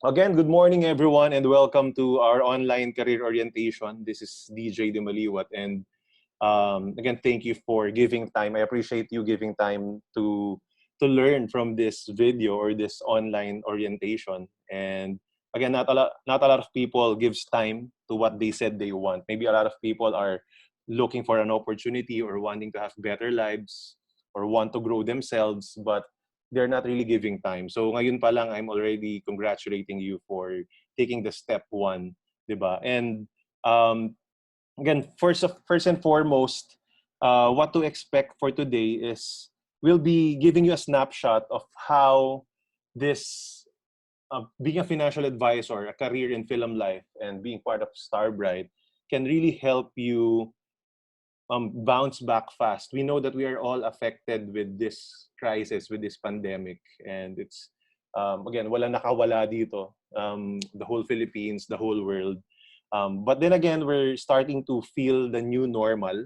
Again, good morning, everyone, and welcome to our online career orientation. This is DJ Dimaliuat, and again, thank you for giving time. I appreciate you giving time to learn from this video or this online orientation. And again, not a lot of people gives time to what they said they want. Maybe a lot of people are looking for an opportunity or wanting to have better lives or want to grow themselves, but they're not really giving time. So ngayon pa lang, I'm already congratulating you for taking the step one, 'di ba? And um, again, first and foremost, what to expect for today is we'll be giving you a snapshot of how this being a financial advisor, a career in film life, and being part of Starbright can really help you bounce back fast. We know that we are all affected with this crisis, with this pandemic, and it's again, wala nakawala dito. The whole Philippines, the whole world. But then again, we're starting to feel the new normal,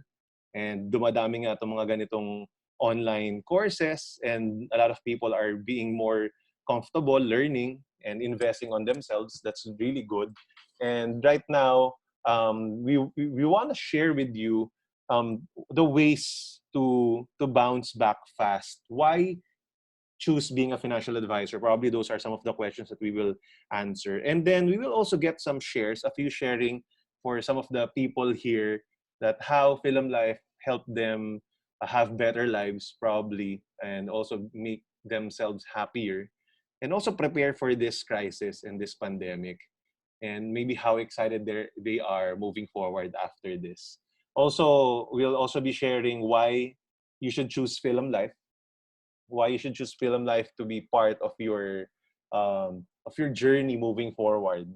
and dumadami nga itong mga ganitong online courses, and a lot of people are being more comfortable learning and investing on themselves. That's really good. And right now, we want to share with you the ways to bounce back fast. Why choose being a financial advisor? Probably those are some of the questions that we will answer. And then we will also get some shares, a few sharing for some of the people here that how film life helped them have better lives probably and also make themselves happier and also prepare for this crisis and this pandemic and maybe how excited they are moving forward after this. Also, we'll also be sharing why you should choose Film Life, why you should choose Film Life to be part of your journey moving forward,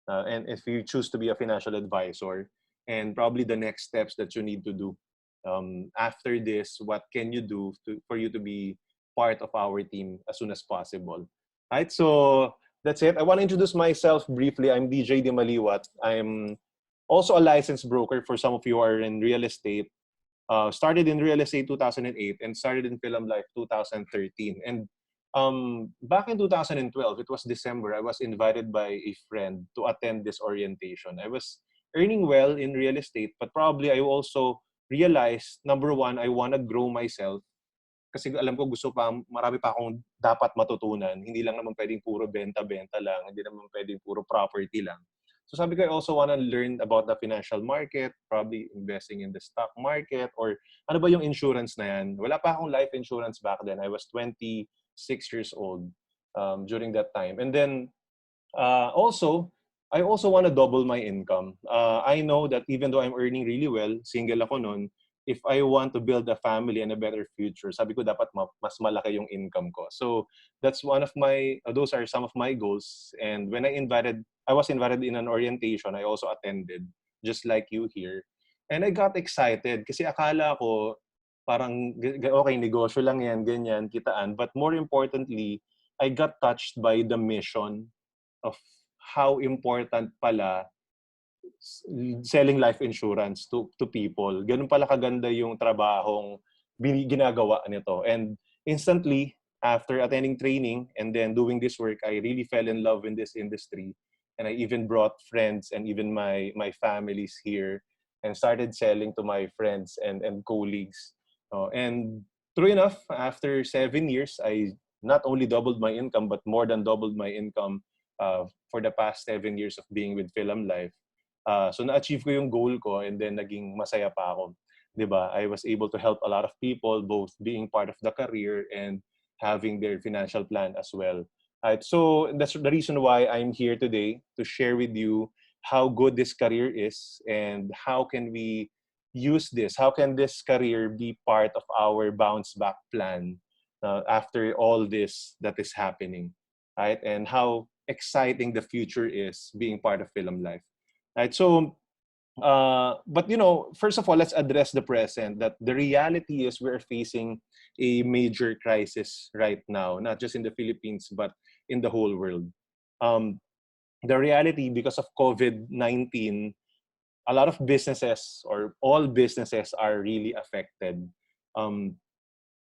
and if you choose to be a financial advisor, and probably the next steps that you need to do after this. What can you do for you to be part of our team as soon as possible? Right. So that's it. I want to introduce myself briefly. I'm DJ Dimaliuat. I'm also a licensed broker for some of you who are in real estate. Started in real estate 2008 and started in Film Life 2013. And back in 2012, it was December, I was invited by a friend to attend this orientation. I was earning well in real estate, but probably I also realized, number one, I want to grow myself. Kasi alam ko marami pa akong dapat matutunan. Hindi lang naman pwedeng puro benta-benta lang. Hindi naman pwedeng puro property lang. So sabi ko, I also want to learn about the financial market, probably investing in the stock market, or ano ba yung insurance na yan. Wala pa akong life insurance back then. I was 26 years old during that time. And then I also want to double my income. I know that even though I'm earning really well, single ako noon, if I want to build a family and a better future, sabi ko dapat mas malaki yung income ko. So that's one of my, those are some of my goals. And when I was invited in an orientation, I also attended, just like you here. And I got excited kasi akala ko parang, okay, negosyo lang yan, ganyan, kitaan. But more importantly, I got touched by the mission of how important pala selling life insurance to people. Ganun pala kaganda yung trabahong ginagawa nito. And instantly, after attending training and then doing this work, I really fell in love in this industry. And I even brought friends and even my families here and started selling to my friends and colleagues. And true enough, after 7 years, I not only doubled my income, but more than doubled my income for the past 7 years of being with Philam Life. So na-achieve ko yung goal ko and then naging masaya pa ako. 'Di ba? I was able to help a lot of people, both being part of the career and having their financial plan as well. Right, so that's the reason why I'm here today to share with you how good this career is and how can we use this. How can this career be part of our bounce back plan after all this that is happening, right? And how exciting the future is being part of Film Life. Right. So, but first of all, let's address the present. That the reality is we're facing a major crisis right now, not just in the Philippines but in the whole world. Um, the reality, because of COVID-19, a lot of businesses or all businesses are really affected. Um,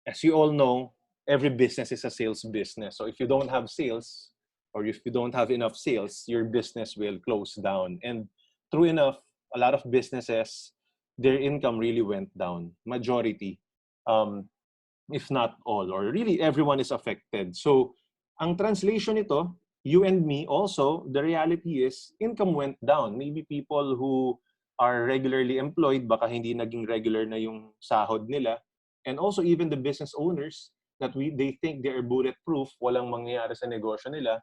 as you all know, every business is a sales business. So if you don't have sales, or if you don't have enough sales, your business will close down. And true enough, a lot of businesses, their income really went down. Majority, um, if not all, or really everyone is affected. So, ang translation nito, you and me also, the reality is income went down. Maybe people who are regularly employed, baka hindi naging regular na yung sahod nila. And also even the business owners that they think they are bulletproof, walang mangyayari sa negosyo nila.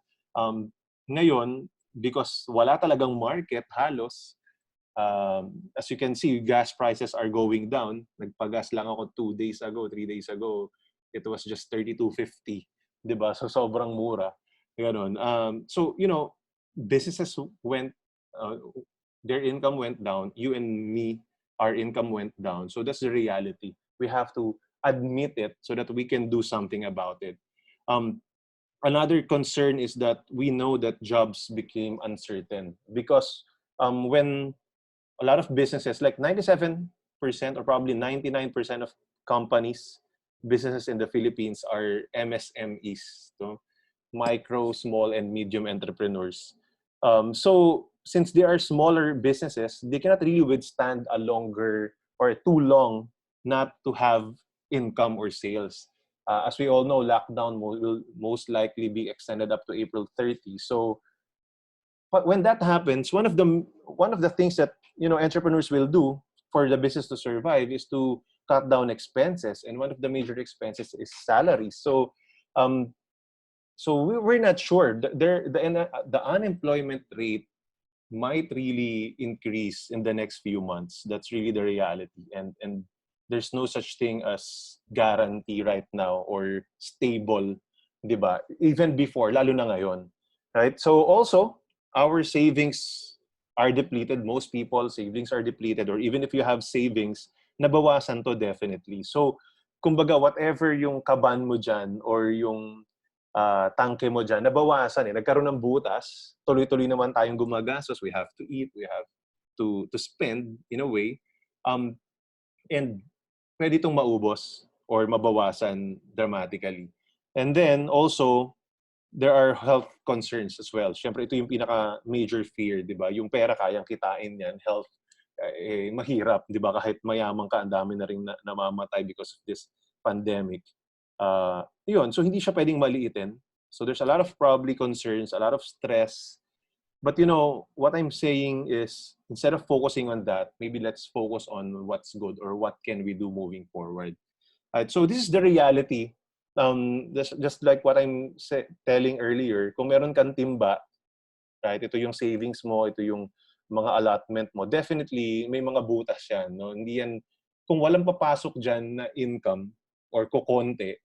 Ngayon, because wala talagang market halos, as you can see, gas prices are going down. Nagpagas lang ako 2 days ago, 3 days ago. It was just 32.50, 'di ba? So sobrang mura. Ganon. So, businesses went, uh, their income went down. You and me, our income went down. So that's the reality. We have to admit it so that we can do something about it. Um, Another concern is that we know that jobs became uncertain because when a lot of businesses, like 97% or probably 99% of companies, businesses in the Philippines are MSMEs, so micro, small, and medium entrepreneurs. So since they are smaller businesses, they cannot really withstand a longer or too long not to have income or sales. As we all know, lockdown will most likely be extended up to April 30. So but when that happens, one of the things that entrepreneurs will do for the business to survive is to cut down expenses, and one of the major expenses is salaries. Um, we're not sure. The unemployment rate might really increase in the next few months. That's really the reality, and there's no such thing as guarantee right now or stable, 'di ba? Even before, lalo na ngayon, right? So also, our savings are depleted. Most people savings are depleted, or even if you have savings, nabawasan to definitely. So, kumbaga whatever yung kaban mo diyan or yung tangke mo dyan, nabawasan eh. Nagkaroon ng butas, tuloy-tuloy naman tayong gumagastos. We have to eat, we have to spend in a way. And pwede itong maubos or mabawasan dramatically. And then also, there are health concerns as well. Siyempre, ito yung pinaka-major fear, di ba? Yung pera kayang kitain yan, health, mahirap, di ba? Kahit mayaman ka, ang dami na rin namamatay because of this pandemic. Yun, so hindi siya pwedeng maliitin. So there's a lot of probably concerns, a lot of stress. But what I'm saying is, instead of focusing on that, maybe let's focus on what's good or what can we do moving forward. Right, so this is the reality. Just like what I'm telling earlier, kung meron kang timba, right, ito yung savings mo, ito yung mga allotment mo, definitely may mga butas yan. No? Hindi yan, kung walang papasok dyan na income or kukonti,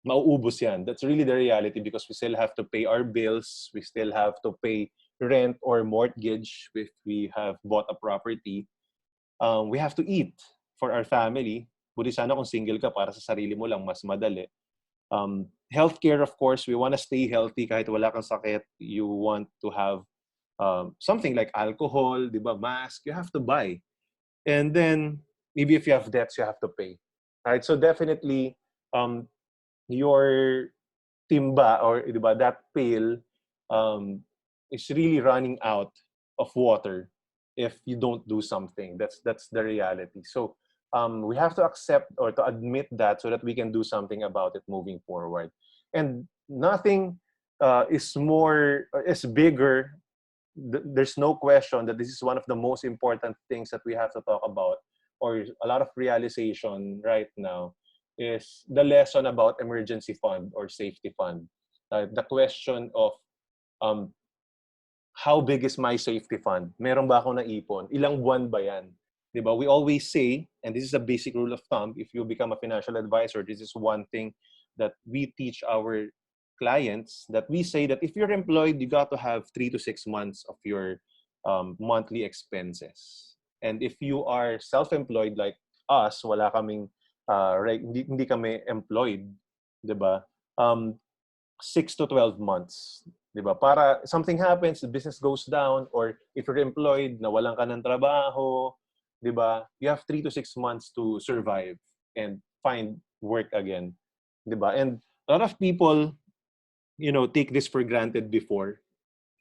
mauubos yan. That's really the reality because we still have to pay our bills, we still have to pay rent or mortgage if we have bought a property. We have to eat for our family. Buti sana kung single ka, para sa sarili mo lang, mas madali. Healthcare, of course, we want to stay healthy kahit wala kang sakit. You want to have something like alcohol, di ba, mask, you have to buy. And then, maybe if you have debts, you have to pay. Right? So definitely, your timba or di ba, that pail is really running out of water if you don't do something. That's the reality. So we have to accept or to admit that so that we can do something about it moving forward. And nothing is bigger. There's no question that this is one of the most important things that we have to talk about, or a lot of realization right now, is the lesson about emergency fund or safety fund. The question of how big is my safety fund? Meron ba ako naipon? Ilang buwan ba yan? Diba? We always say, and this is a basic rule of thumb, if you become a financial advisor, this is one thing that we teach our clients, that we say that if you're employed, you got to have 3 to 6 months of your monthly expenses. And if you are self-employed like us, wala kaming, hindi kami employed, diba? 6 to 12 months. Diba? Para something happens, the business goes down, or if you're employed, nawalan ka ng trabaho, diba? You have 3 to 6 months to survive and find work again. Diba? And a lot of people take this for granted before.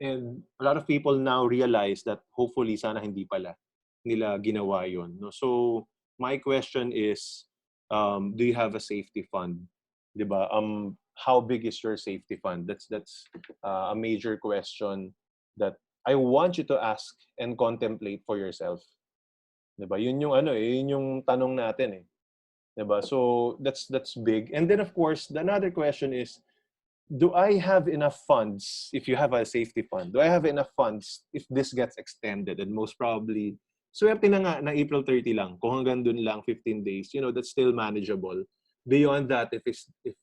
And a lot of people now realize that hopefully sana hindi pala nila ginawa yun. No? So my question is, do you have a safety fund? Diba? How big is your safety fund? That's a major question that I want you to ask and contemplate for yourself. Diba? Yun yung yun yung tanong natin eh. Diba? So that's big. And then of course, the another question is, do I have enough funds, if you have a safety fund, do I have enough funds if this gets extended? And most probably, swerte na nga na April 30 lang. Kung hanggang dun lang, 15 days, that's still manageable. Beyond that, if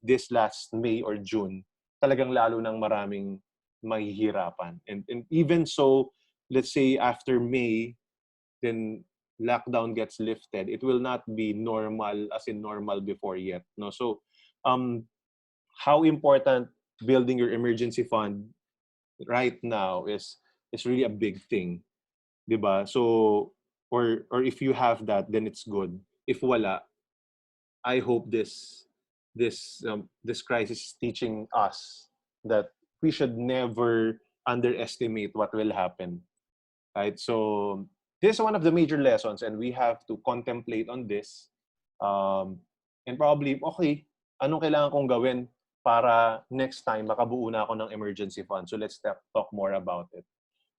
this lasts May or June, talagang lalo nang maraming mahihirapan. And even so, let's say after May, then lockdown gets lifted, it will not be normal as in normal before yet. No? So, how important building your emergency fund right now is really a big thing, 'di ba? So or if you have that, then it's good. If wala, I hope this crisis is teaching us that we should never underestimate what will happen, right? So this is one of the major lessons, and we have to contemplate on this, and probably okay, anong kailangan kong gawin para next time makabuo na ako ng emergency fund. So let's talk more about it.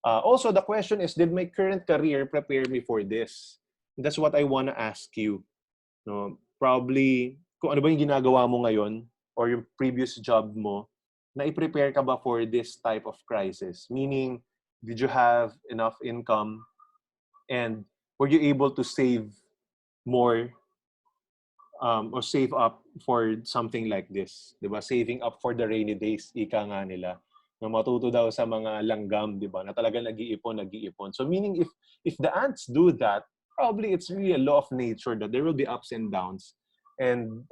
Also, the question is, did my current career prepare me for this? That's what I want to ask you. No, probably, kung ano ba yung ginagawa mo ngayon or yung previous job mo, na-prepare ka ba for this type of crisis? Meaning, did you have enough income and were you able to save more or save up for something like this, 'di ba? Saving up for the rainy days, ika nga nila. Na matuto daw sa mga langgam, 'di ba? Na talagang nag-iipon, nag-iipon. So meaning if the ants do that, probably it's really a law of nature that there will be ups and downs. And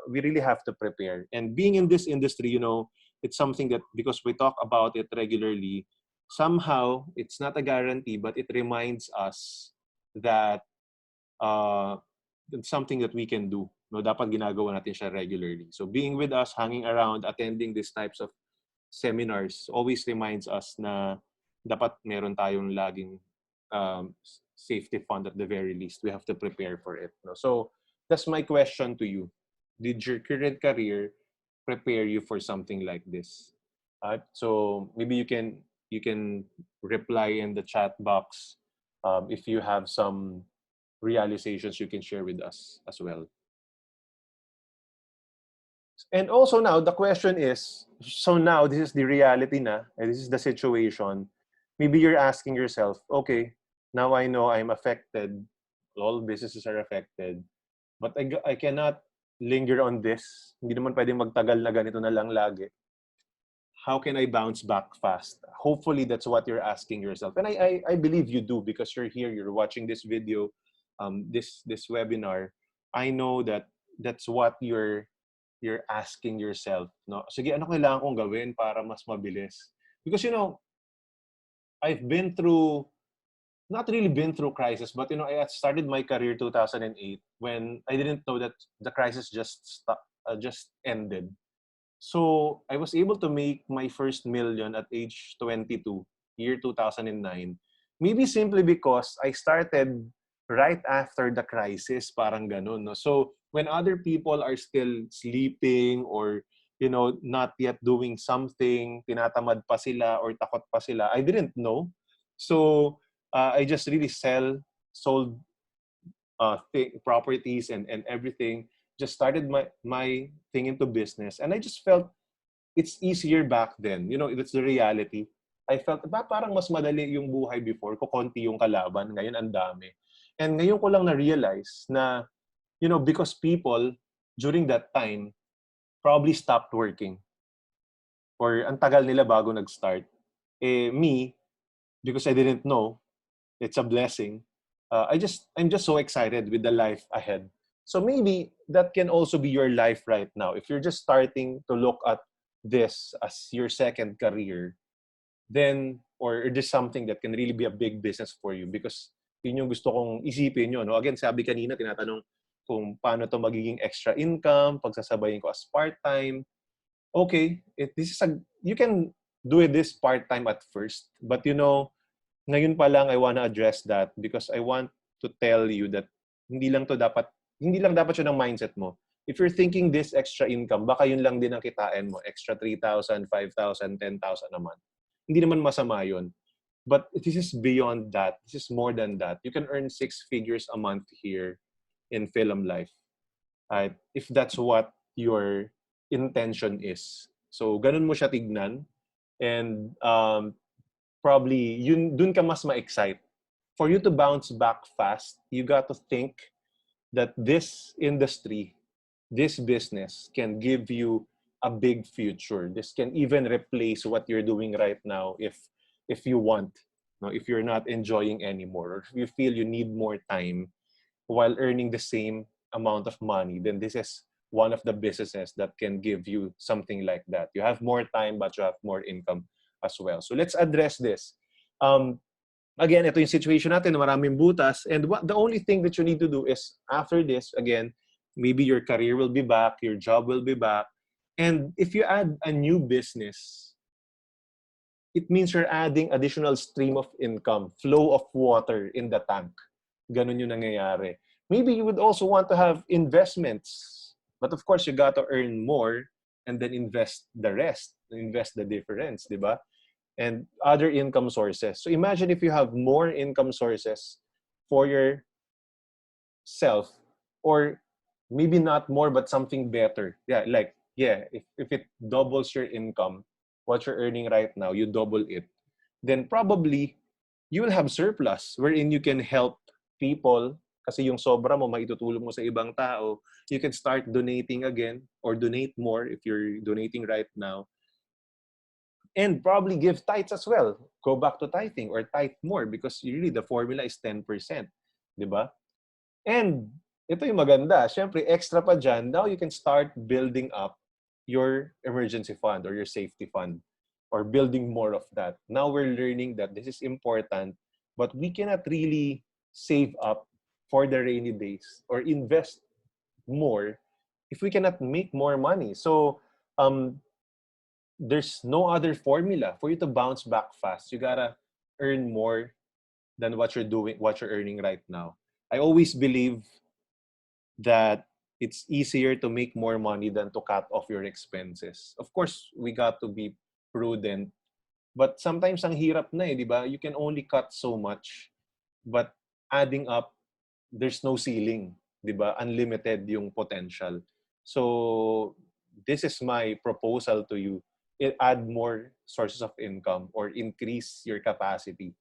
we really have to prepare. And being in this industry, it's something that because we talk about it regularly, somehow it's not a guarantee, but it reminds us that it's something that we can do. No, dapat ginagawa natin siya regularly. So being with us, hanging around, attending these types of seminars always reminds us na dapat meron tayong laging safety fund at the very least. We have to prepare for it. No? So that's my question to you. Did your current career prepare you for something like this? So maybe you can reply in the chat box if you have some realizations you can share with us as well. And also now, the question is, so now this is the reality na, and this is the situation. Maybe you're asking yourself, okay, now I know I'm affected. All businesses are affected. But I cannot linger on this. Hindi naman pwedeng magtagal na ganito na lang lagi. How can I bounce back fast? Hopefully that's what you're asking yourself. And I believe you do because you're here, you're watching this video, this webinar. I know that that's what you're asking yourself. No? Sige, ano kailangan kong gawin para mas mabilis? Because, I've been through, not really been through crisis, but, I started my career 2008 when I didn't know that the crisis just ended. So I was able to make my first million at age 22, year 2009. Maybe simply because I started right after the crisis, parang ganun. No? So when other people are still sleeping or, not yet doing something, tinatamad pa sila or takot pa sila, I didn't know. So I just really sold properties and everything. Just started my thing into business, and I just felt it's easier back then. That's the reality. I felt parang mas madali yung buhay before, konti yung kalaban, ngayon ang dami. And ngayon ko lang na-realize na, because people during that time probably stopped working or ang tagal nila bago nag-start. Me, because I didn't know, it's a blessing. I'm just so excited with the life ahead. So maybe that can also be your life right now. If you're just starting to look at this as your second career, then, or it is something that can really be a big business for you because yun yung gusto kong isipin nyo. No? Again, sabi kanina, tinatanong kung paano to magiging extra income, pagsasabayin ko as part-time. okay, you can do it this part-time at first, but ngayon pa lang I want to address that because I want to tell you that hindi lang to dapat hindi lang dapat yun ang mindset mo. If you're thinking this extra income, baka yun lang din ang kitain mo, extra 3,000, 5,000, 10,000 a month. Hindi naman masama yun. But this is beyond that. This is more than that. You can earn 6 figures a month here in Philam life. Right? If that's what your intention is. So, ganun mo siya tignan. And probably, dun ka mas ma-excite. For you to bounce back fast, you got to think that this industry, this business can give you a big future. This can even replace what you're doing right now if you want. No, if you're not enjoying anymore, or if you feel you need more time while earning the same amount of money, then this is one of the businesses that can give you something like that. You have more time, but you have more income as well. So let's address this. Again, ito yung situation natin, maraming butas. And the only thing that you need to do is, after this, again, maybe your career will be back, your job will be back. And if you add a new business, it means you're adding additional stream of income, flow of water in the tank. Ganun yung nangyayari. Maybe you would also want to have investments. But of course, you got to earn more and then invest the rest, invest the difference, di ba? And other income sources. So imagine if you have more income sources for yourself, or maybe not more, but something better. If it doubles your income, what you're earning right now, you double it, then probably you will have surplus wherein you can help people kasi yung sobra mo maitutulong mo sa ibang tao. You can start donating again or donate more if you're donating right now. And probably give tithes as well. Go back to tithing or tithe more because really the formula is 10%. Diba? And ito yung maganda. Siyempre, extra pa dyan, now you can start building up your emergency fund or your safety fund or building more of that. Now we're learning that this is important, but we cannot really save up for the rainy days or invest more if we cannot make more money. So, there's no other formula for you to bounce back fast. You gotta earn more than what you're earning right now. I always believe that it's easier to make more money than to cut off your expenses. Of course, we got to be prudent, but sometimes ang hirap na di ba? You can only cut so much, but adding up, there's no ceiling, di ba? Unlimited yung potential. So, this is my proposal to you. Add more sources of income or increase your capacity.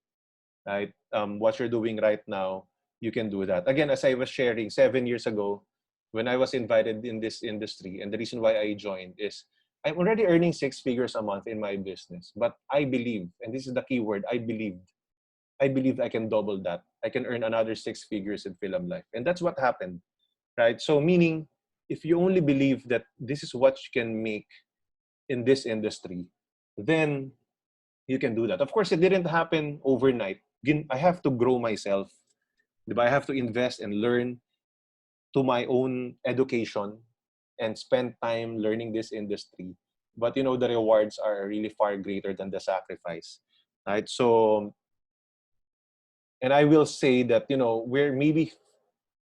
Right? What you're doing right now, you can do that. Again, as I was sharing 7 years ago, when I was invited in this industry, and the reason why I joined is I'm already earning 6 figures a month in my business. But I believe, and this is the key word, I believe I can double that. I can earn another 6 figures in Philam Life. And that's what happened. Right? So meaning, if you only believe that this is what you can make in this industry, then you can do that. Of course, it didn't happen overnight. I have to grow myself. I have to invest and learn to my own education and spend time learning this industry. But the rewards are really far greater than the sacrifice. Right? So, and I will say that, we're maybe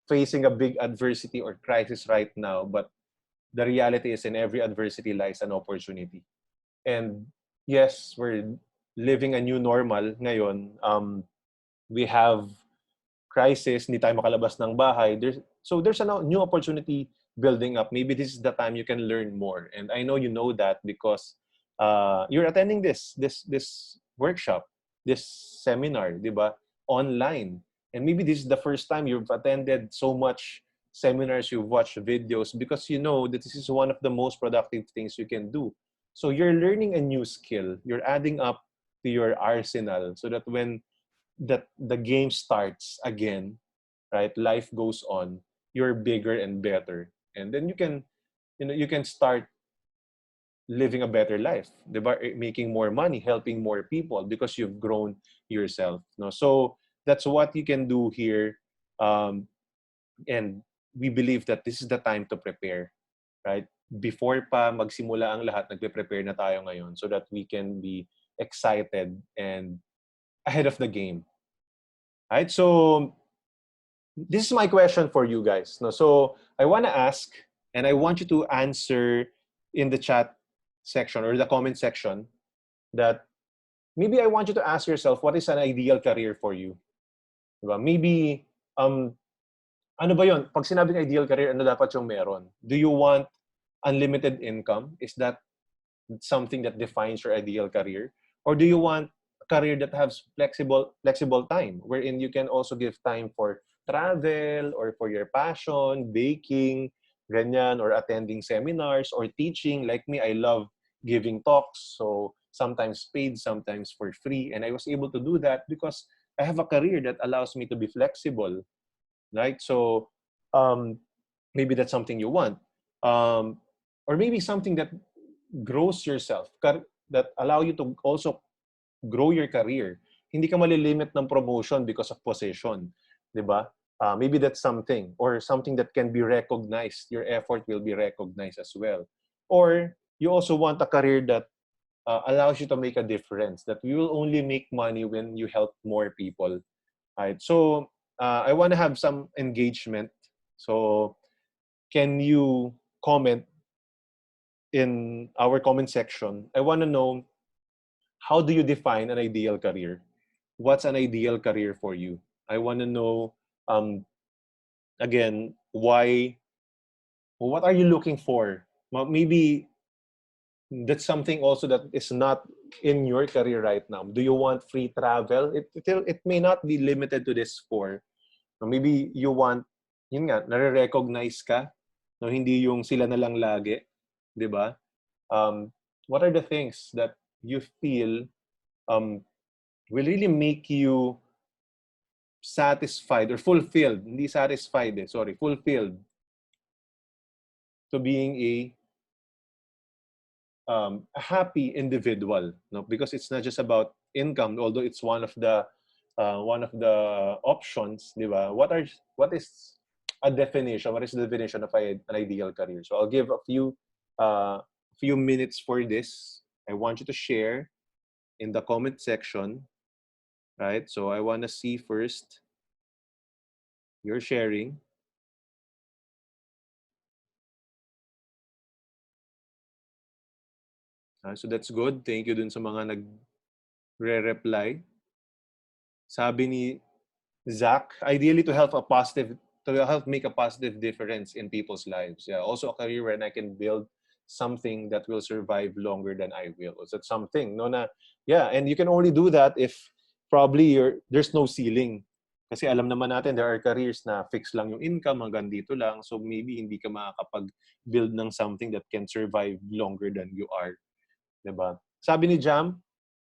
facing a big adversity or crisis right now, but the reality is in every adversity lies an opportunity. And yes, we're living a new normal ngayon. We have crisis, hindi tayo makalabas ng bahay. There's a new opportunity building up. Maybe this is the time you can learn more. And I know you know that because you're attending this workshop, this seminar, di ba? Online. And maybe this is the first time you've attended so much seminars, you've watched videos, because you know that this is one of the most productive things you can do. So you're learning a new skill. You're adding up to your arsenal so that when the game starts again, right? Life goes on. You're bigger and better, and then you can start living a better life, diba? Making more money, helping more people because you've grown yourself. No, so that's what you can do here, and we believe that this is the time to prepare, right? before pa magsimula ang lahat, nagpe-prepare na tayo ngayon so that we can be excited and ahead of the game. Right? So this is my question for you guys. No? So I want to ask, and I want you to answer in the chat section or the comment section that maybe I want you to ask yourself, what is an ideal career for you? Diba? Maybe, ano ba yun? Pag sinabing ideal career, ano dapat yung meron? Do you want unlimited income? Is that something that defines your ideal career? Or do you want a career that has flexible time, wherein you can also give time for travel or for your passion, baking, ganyan, or attending seminars or teaching? Like me, I love giving talks. So sometimes paid, sometimes for free. And I was able to do that because I have a career that allows me to be flexible, right? So maybe that's something you want. Or maybe something that grows yourself, that allow you to also grow your career. Hindi ka malilimit ng promotion because of position, di ba? Maybe that's something, or something that can be recognized. Your effort will be recognized as well. Or you also want a career that allows you to make a difference, that you will only make money when you help more people. Right? So I want to have some engagement. So can you comment in our comment section? I want to know, how do you define an ideal career? What's an ideal career for you? I want to know, again, why, what are you looking for? Maybe that's something also that is not in your career right now. Do you want free travel? It may not be limited to this four. Maybe you want, yun nga, nare-recognize ka, no, hindi yung sila na lang lagi, di ba? What are the things that you feel will really make you satisfied or fulfilled? Hindi satisfied sorry, fulfilled to being a happy individual, no? Because it's not just about income, although it's one of the options, di ba? What is a definition? What is the definition of an ideal career? So I'll give a few minutes for this. I want you to share in the comment section, right? So I want to see first your sharing. So that's good. Thank you dun sa mga nagre-reply. Sabi ni Zach, ideally to help make a positive difference in people's lives. Yeah, also a career where I can build something that will survive longer than I will. So that's something, no, na, yeah, and you can only do that if probably there's no ceiling. Kasi alam naman natin, there are careers na fix lang yung income, hanggang dito lang. So maybe hindi ka makakapag-build ng something that can survive longer than you are. Diba? Sabi ni Jam,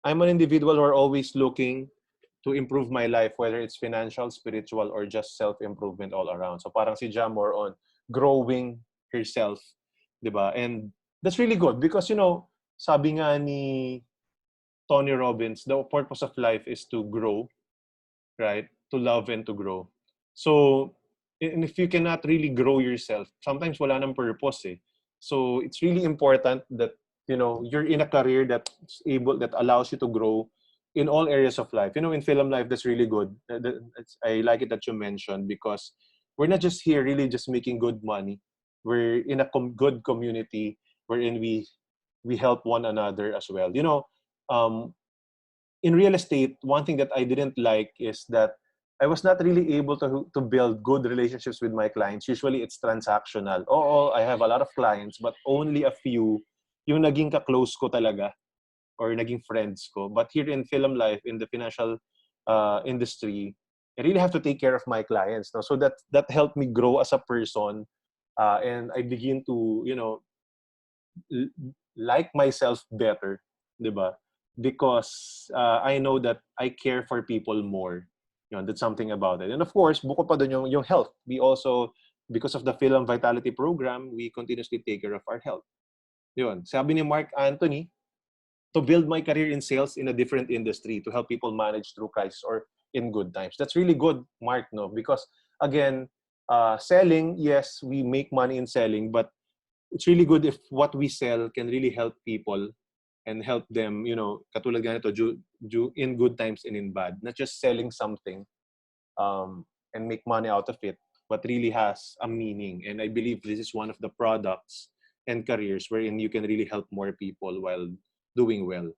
I'm an individual who are always looking to improve my life, whether it's financial, spiritual, or just self-improvement all around. So parang si Jam more on growing herself, diba? And that's really good because, you know, sabi nga ni Tony Robbins, the purpose of life is to grow, right? To love and to grow. So, and if you cannot really grow yourself, sometimes wala nang purpose eh. So it's really important that, you know, you're in a career that allows you to grow in all areas of life. You know, in Philam life, that's really good. I like it that you mentioned, because we're not just here really just making good money. We're in a good community wherein we help one another as well. You know, in real estate, one thing that I didn't like is that I was not really able to build good relationships with my clients. Usually, it's transactional. Oh, I have a lot of clients, but only a few yung naging ka-close ko talaga or naging friends ko. But here in Philam life, in the financial industry, I really have to take care of my clients. No? So that helped me grow as a person, and I begin to, you know, like myself better, diba? Because I know that I care for people more. You know, that's something about it. And of course, bukod pa dun yung health. We also, because of the Philam Vitality Program, we continuously take care of our health. Yun. Sabi ni Mark Anthony, to build my career in sales in a different industry to help people manage through crisis or in good times. That's really good, Mark, no? Because again, selling, yes, we make money in selling, but it's really good if what we sell can really help people and help them, katulad nga nito, in good times and in bad. Not just selling something and make money out of it, but really has a meaning. And I believe this is one of the products and careers wherein you can really help more people while doing well.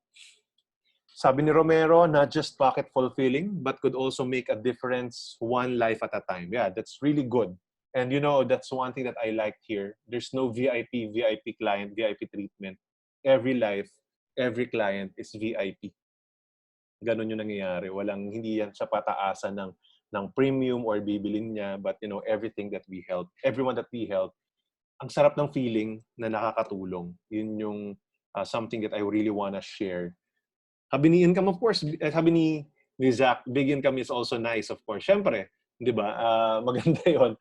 Sabi ni Romero, not just pocket fulfilling, but could also make a difference one life at a time. Yeah, that's really good. And that's one thing that I like here. There's no VIP client, VIP treatment. Every life, every client is VIP. Ganon yung nangyayari. Hindi yan siya pataasan ng premium or bibilin niya, but everything that we help, everyone that we help, ang sarap ng feeling na nakakatulong. Yun yung something that I really wanna share. Sabi ni income, of course, sabi ni Zach, big income is also nice, of course. Siyempre, di ba? Maganda yun.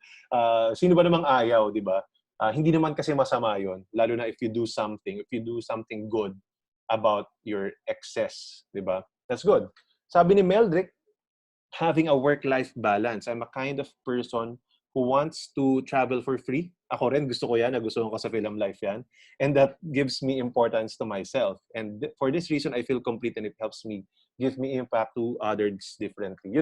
Sino ba namang ayaw, di ba? Hindi naman kasi masama yun. Lalo na if you do something good about your excess, di ba? That's good. Sabi ni Meldrick, having a work-life balance. I'm a kind of person who wants to travel for free. Ako rin, gusto ko yan. Nagustuhan ko sa Philam life yan. And that gives me importance to myself. And for this reason, I feel complete and it helps me, give me impact to others differently.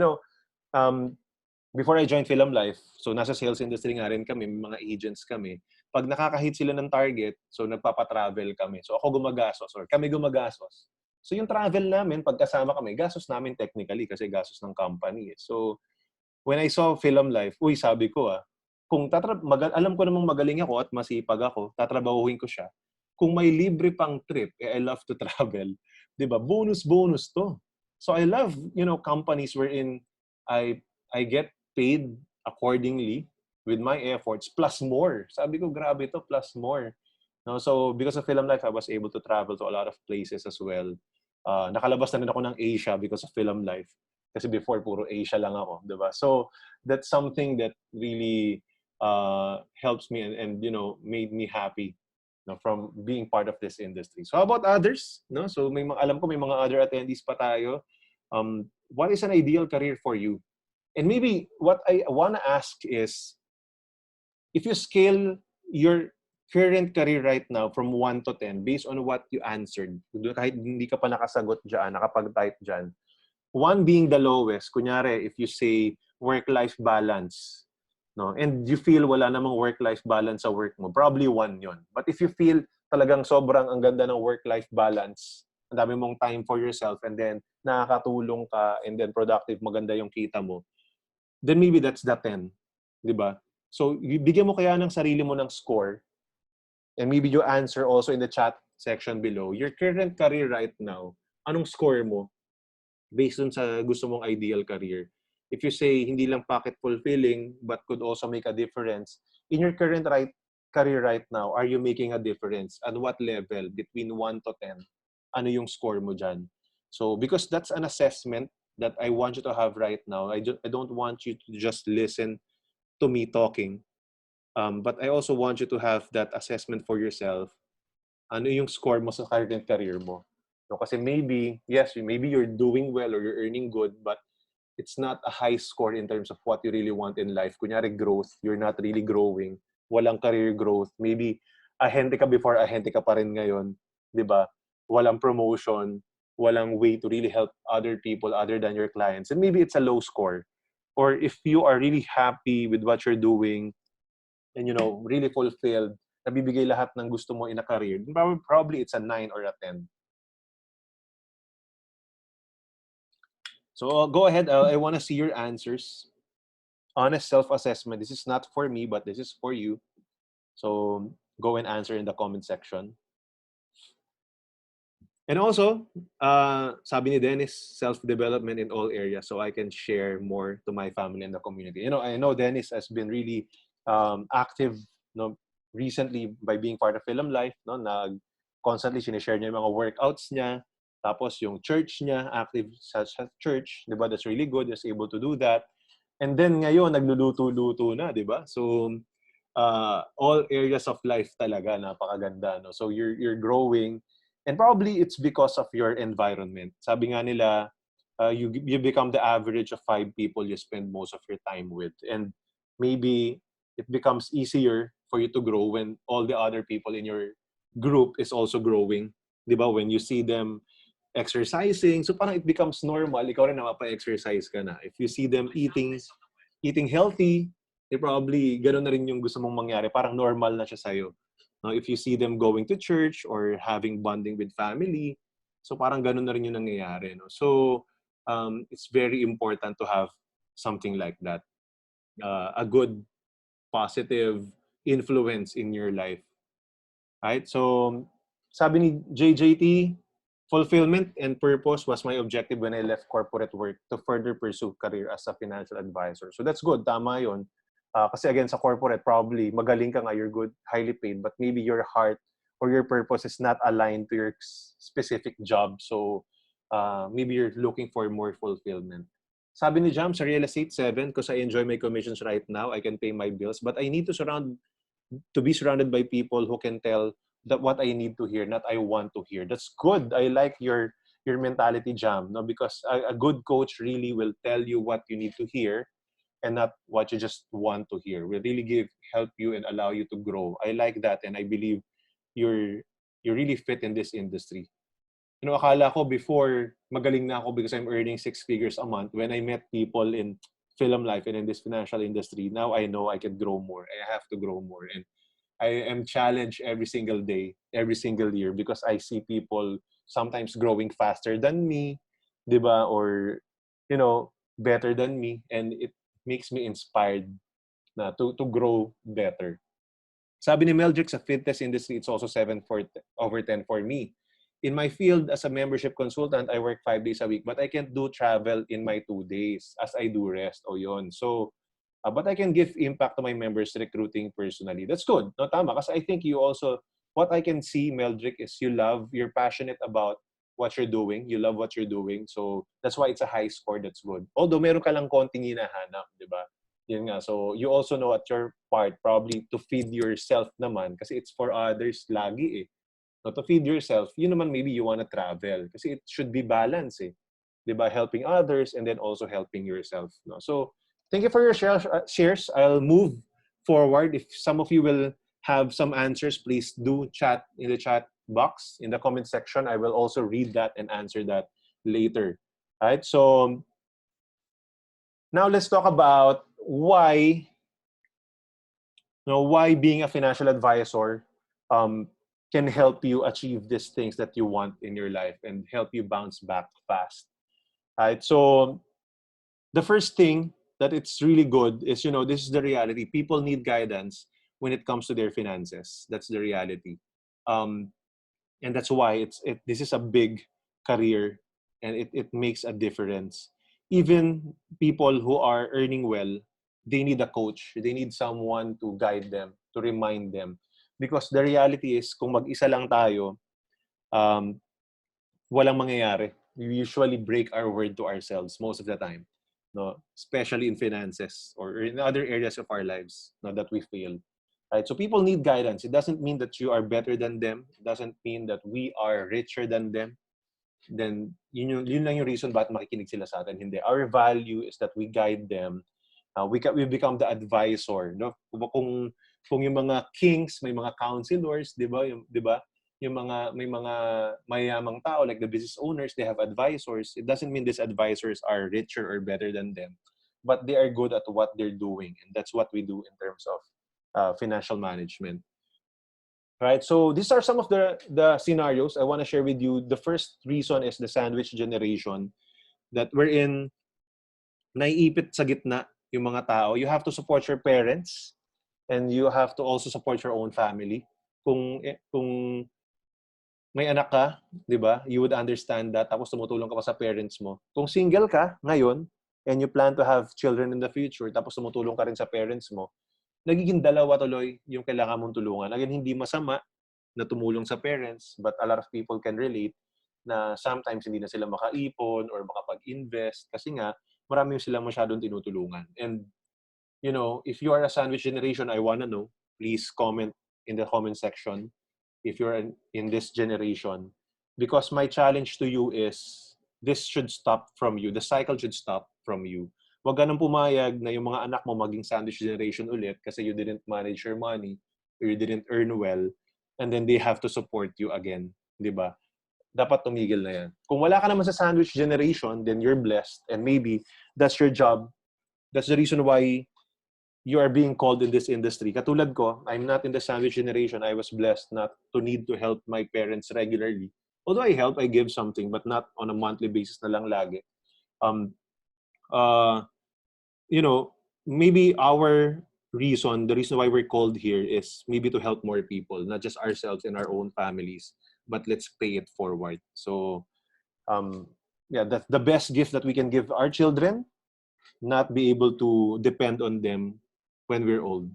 Before I joined Philam Life, so nasa sales industry nga rin kami, mga agents kami. Pag nakakahit sila ng target, so nagpapatravel kami. So ako gumagastos or kami gumagastos. So yung travel namin, pagkasama kami, gastos namin technically kasi gastos ng company. So when I saw Philam Life, sabi ko kung alam ko namang magaling ako at masipag ako, tatrabahuhin ko siya. Kung may libre pang trip, I love to travel. 'Di ba? Bonus to. So I love, companies wherein I get paid accordingly with my efforts plus more. Sabi ko, grabe to, plus more. No, so because of Philam Life, I was able to travel to a lot of places as well. Nakalabas na rin ako ng Asia because of Philam Life. Kasi before, puro Asia lang ako, di ba? So that's something that really helps me and made me happy from being part of this industry. So how about others? No? So alam ko may mga other attendees pa tayo. What is an ideal career for you? And maybe what I want to ask is, if you scale your current career right now from 1 to 10 based on what you answered, kahit hindi ka pa nakasagot dyan, nakapag-type dyan, 1 being the lowest, kunyari, if you say work-life balance, no, and you feel wala namang work-life balance sa work mo, probably 1 yon. But if you feel talagang sobrang ang ganda ng work-life balance, ang dami mong time for yourself, and then nakakatulong ka, and then productive, maganda yung kita mo, then maybe that's the 10. Di ba? So, bigyan mo kaya ng sarili mo ng score, and maybe you answer also in the chat section below, your current career right now, anong score mo based on sa gusto mong ideal career? If you say, hindi lang pocket fulfilling, but could also make a difference, in your current career right now, are you making a difference? At what level? Between 1 to 10? Ano yung score mo dyan? So, because that's an assessment that I want you to have right now. I don't want you to just listen to me talking. But I also want you to have that assessment for yourself. Ano yung score mo sa current career mo? No, kasi maybe you're doing well or you're earning good, but it's not a high score in terms of what you really want in life. Kunyari growth, you're not really growing. Walang career growth. Maybe ahente ka before, ahente ka pa rin ngayon. 'Di ba? Walang promotion, walang way to really help other people other than your clients. And maybe it's a low score. Or if you are really happy with what you're doing and really fulfilled, nabibigay lahat ng gusto mo in a career, probably it's a 9 or a 10. So go ahead. I want to see your answers. Honest self-assessment. This is not for me, but this is for you. So go and answer in the comment section. And also, sabi ni Dennis, self-development in all areas, so I can share more to my family and the community. I know Dennis has been really active, recently by being part of Philam Life. Constantly sinishare niya yung mga workouts niya. Tapos yung church niya, active sa church, di ba? That's really good. He's able to do that. And then ngayon, nagluluto-luto na, di ba? So, all areas of life talaga, napakaganda. No? So, you're growing. And probably it's because of your environment. Sabi nga nila, you become the average of 5 people you spend most of your time with. And maybe it becomes easier for you to grow when all the other people in your group is also growing. Di ba? When you see them exercising, so parang it becomes normal, ikaw rin mapa-exercise ka na. If you see them eating healthy, probably gano'n na rin yung gusto mong mangyari. Parang normal na siya sa'yo. If you see them going to church or having bonding with family, so parang gano'n na rin yung nangyayari. No? So, it's very important to have something like that. A good, positive influence in your life. Right? So, sabi ni JJT, fulfillment and purpose was my objective when I left corporate work to further pursue career as a financial advisor. So that's good. Tama yun. Kasi again, sa corporate, probably magaling ka nga, you're good, highly paid, but maybe your heart or your purpose is not aligned to your specific job. So maybe you're looking for more fulfillment. Sabi ni Jam, sa real estate 7, because I enjoy my commissions right now, I can pay my bills, but I need to be surrounded by people who can tell that what I need to hear, not I want to hear. That's good. I like your mentality, Jam, no? Because a good coach really will tell you what you need to hear and not what you just want to hear. Will really help you and allow you to grow. I like that, and I believe you really fit in this industry. Akala ko before magaling na ako because I'm earning 6 figures a month. When I met people in Philam life and in this financial industry, now I know I can grow more. I have to grow more, and I am challenged every single day, every single year, because I see people sometimes growing faster than me, diba? Or, better than me. And it makes me inspired to grow better. Sabi ni Meldrick, sa fitness industry, it's also 7/10 for me. In my field as a membership consultant, I work 5 days a week, but I can't do travel in my 2 days as I do rest. Yun. So, but I can give impact to my members recruiting personally. That's good. No, tama. Kasi I think you also, what I can see, Meldrick, is you're passionate about what you're doing. You love what you're doing. So that's why it's a high score. That's good. Although meron ka lang konting hinahanap, di ba? Yun nga. So you also know at your part, probably to feed yourself naman. Kasi it's for others lagi eh. No, to feed yourself, yun naman maybe you want to travel. Kasi it should be balance eh. Di ba? Helping others and then also helping yourself. No? So, thank you for your shares. I'll move forward. If some of you will have some answers, please do chat in the chat box, in the comment section. I will also read that and answer that later. All right? So now let's talk about why being a financial advisor can help you achieve these things that you want in your life and help you bounce back fast. All right? So the first thing that it's really good is, this is the reality. People need guidance when it comes to their finances. That's the reality. And that's why this is a big career and it makes a difference. Even people who are earning well, they need a coach. They need someone to guide them, to remind them. Because the reality is, kung mag-isa lang tayo, walang mangyayari. We usually break our word to ourselves most of the time. No, especially in finances or in other areas of our lives, that we fail. Right? So people need guidance. It doesn't mean that you are better than them. It doesn't mean that we are richer than them. Then yun lang yung reason bakit makikinig sila sa atin. Hindi. Our value is that we guide them. We become the advisor. No? Kung yung mga kings, may mga counselors, di ba? Yung may mga mayamang tao like the business owners, they have advisors. It doesn't mean these advisors are richer or better than them, but they are good at what they're doing, and that's what we do in terms of financial management. Right? So these are some of the scenarios I want to share with you. The first reason is the sandwich generation, that we're in, naiipit sa gitna yung mga tao. You have to support your parents and you have to also support your own family. Kung may anak ka, di ba? You would understand that. Tapos tumutulong ka pa sa parents mo. Kung single ka ngayon and you plan to have children in the future, tapos tumutulong ka rin sa parents mo, nagiging dalawa tuloy yung kailangan mong tulungan. Again, hindi masama na tumulong sa parents, but a lot of people can relate na sometimes hindi na sila makaipon or makapag-invest kasi nga marami sila masyadong tinutulungan. And, if you are a sandwich generation, I wanna know, please comment in the comment section if you're in this generation. Because my challenge to you is, this should stop from you. The cycle should stop from you. Huwag ka nang pumayag na yung mga anak mo maging sandwich generation ulit kasi you didn't manage your money. or you didn't earn well, and then they have to support you again, di ba? Dapat tumigil na yan. Kung wala ka naman sa sandwich generation, then you're blessed, and maybe that's your job. That's the reason why you are being called in this industry. Katulad ko, I'm not in the sandwich generation. I was blessed not to need to help my parents regularly. Although I help, I give something, but not on a monthly basis na lang lagi. Um, uh, you know, maybe our reason, the reason why we're called here is maybe to help more people, not just ourselves and our own families, but let's pay it forward. So, yeah, that's the best gift that we can give our children, not be able to depend on them when we're old.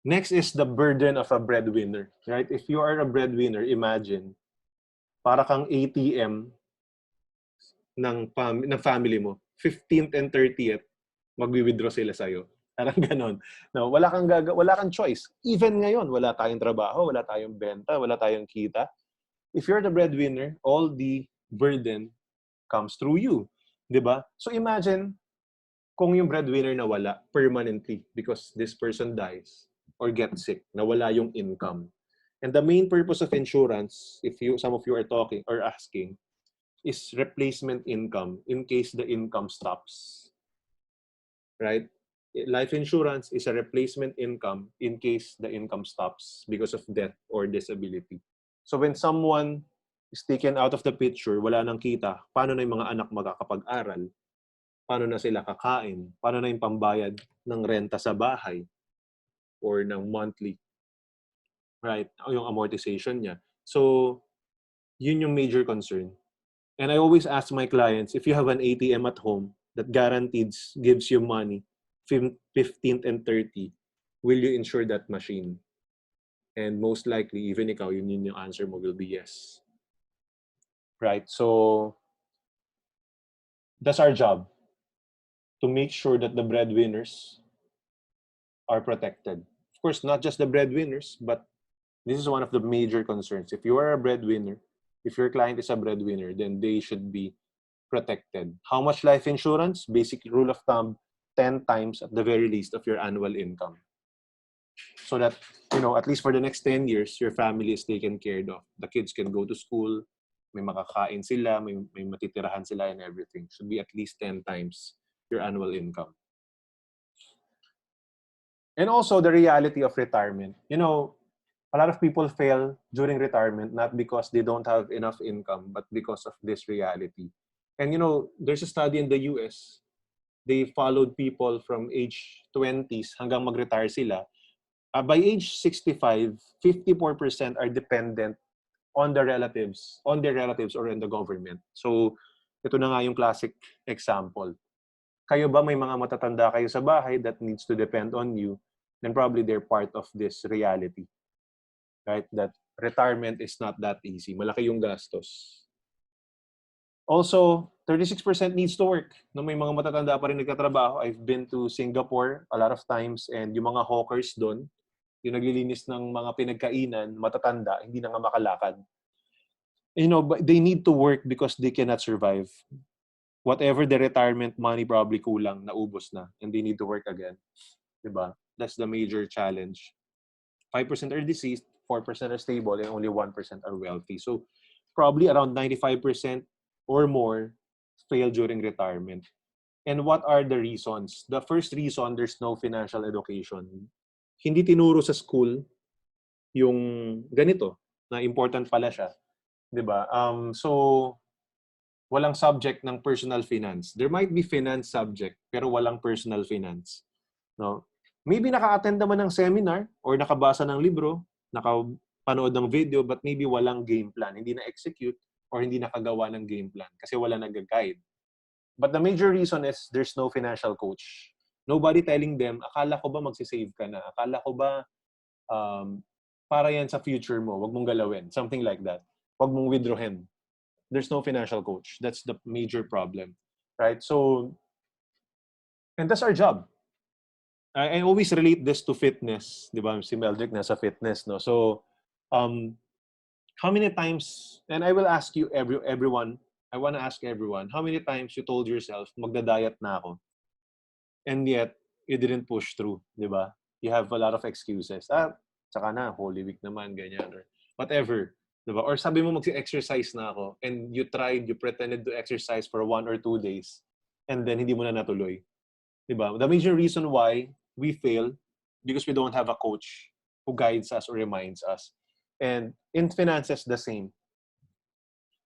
Next is the burden of a breadwinner, right? If you are a breadwinner, imagine, para kang ATM ng family mo. 15th and 30th, magwi-withdraw sila sa'yo. Parang ganon. No, wala kang choice. Even ngayon, wala tayong trabaho, wala tayong benta, wala tayong kita. If you're the breadwinner, all the burden comes through you. 'Di ba? So imagine kung yung breadwinner nawala permanently because this person dies or gets sick, nawala yung income. And the main purpose of insurance, if some of you are talking or asking, is replacement income in case the income stops. Right? Life insurance is a replacement income in case the income stops because of death or disability. So when someone is taken out of the picture, wala nang kita, paano na yung mga anak makakapag-aral? Paano na sila kakain? Paano na yung pambayad ng renta sa bahay or ng monthly, right? O yung amortization niya. So, yun yung major concern. And I always ask my clients, if you have an ATM at home that guaranteed gives you money, 15th and 30, will you insure that machine? And most likely, even ikaw, yun yung answer mo will be yes. Right? So, that's our job. To make sure that the breadwinners are protected. Of course, not just the breadwinners, but this is one of the major concerns. If you are a breadwinner, if your client is a breadwinner, then they should be protected. How much life insurance? Basic rule of thumb, 10 times at the very least of your annual income. So that, at least for the next 10 years, your family is taken care of. The kids can go to school, may makakain sila, may matitirahan sila and everything. Should be at least 10 times your annual income. And also the reality of retirement. A lot of people fail during retirement, not because they don't have enough income, but because of this reality. And there's a study in the US. They followed people from age 20s hanggang mag-retire sila. By age 65, 54% are dependent on their relatives or on the government. So, ito na nga yung classic example. Kayo ba may mga matatanda kayo sa bahay that needs to depend on you? Then probably they're part of this reality. Right? That retirement is not that easy. Malaki yung gastos. Also, 36% needs to work. No, may mga matatanda pa rin nagtatrabaho. I've been to Singapore a lot of times and yung mga hawkers doon, yung naglilinis ng mga pinagkainan, matatanda, hindi na nga makalakad. But they need to work because they cannot survive. Whatever the retirement money probably kulang, naubos na, and they need to work again. Diba? That's the major challenge. 5% are deceased, 4% are stable, and only 1% are wealthy. So probably around 95% or more fail during retirement. And what are the reasons? The first reason, there's no financial education. Hindi tinuro sa school yung ganito, na important pala siya. Diba? So, walang subject ng personal finance. There might be finance subject, pero walang personal finance. No? Maybe naka-attend naman ng seminar or nakabasa ng libro, nakapanood ng video, but maybe walang game plan. Hindi na-execute or hindi nakagawa ng game plan kasi wala nag-guide. But the major reason is there's no financial coach. Nobody telling them, akala ko ba magsisave ka na? Akala ko ba para yan sa future mo, wag mong galawin. Something like that. Wag mong withdrawin. There's no financial coach. That's the major problem. Right? So, and that's our job. I always relate this to fitness. Di ba? Si Meldrick nasa fitness. No? So, how many times, and I will ask you, everyone, I want to ask everyone, how many times you told yourself, magda-diet na ako, and yet, you didn't push through, di ba? You have a lot of excuses. Tsaka na, Holy Week naman, ganyan, or whatever. Diba? Or sabi mo mag-exercise na ako, and you pretended to exercise for 1 or 2 days, and then hindi mo na natuloy. Diba? The major reason why we fail, because we don't have a coach who guides us or reminds us. And in finances, the same.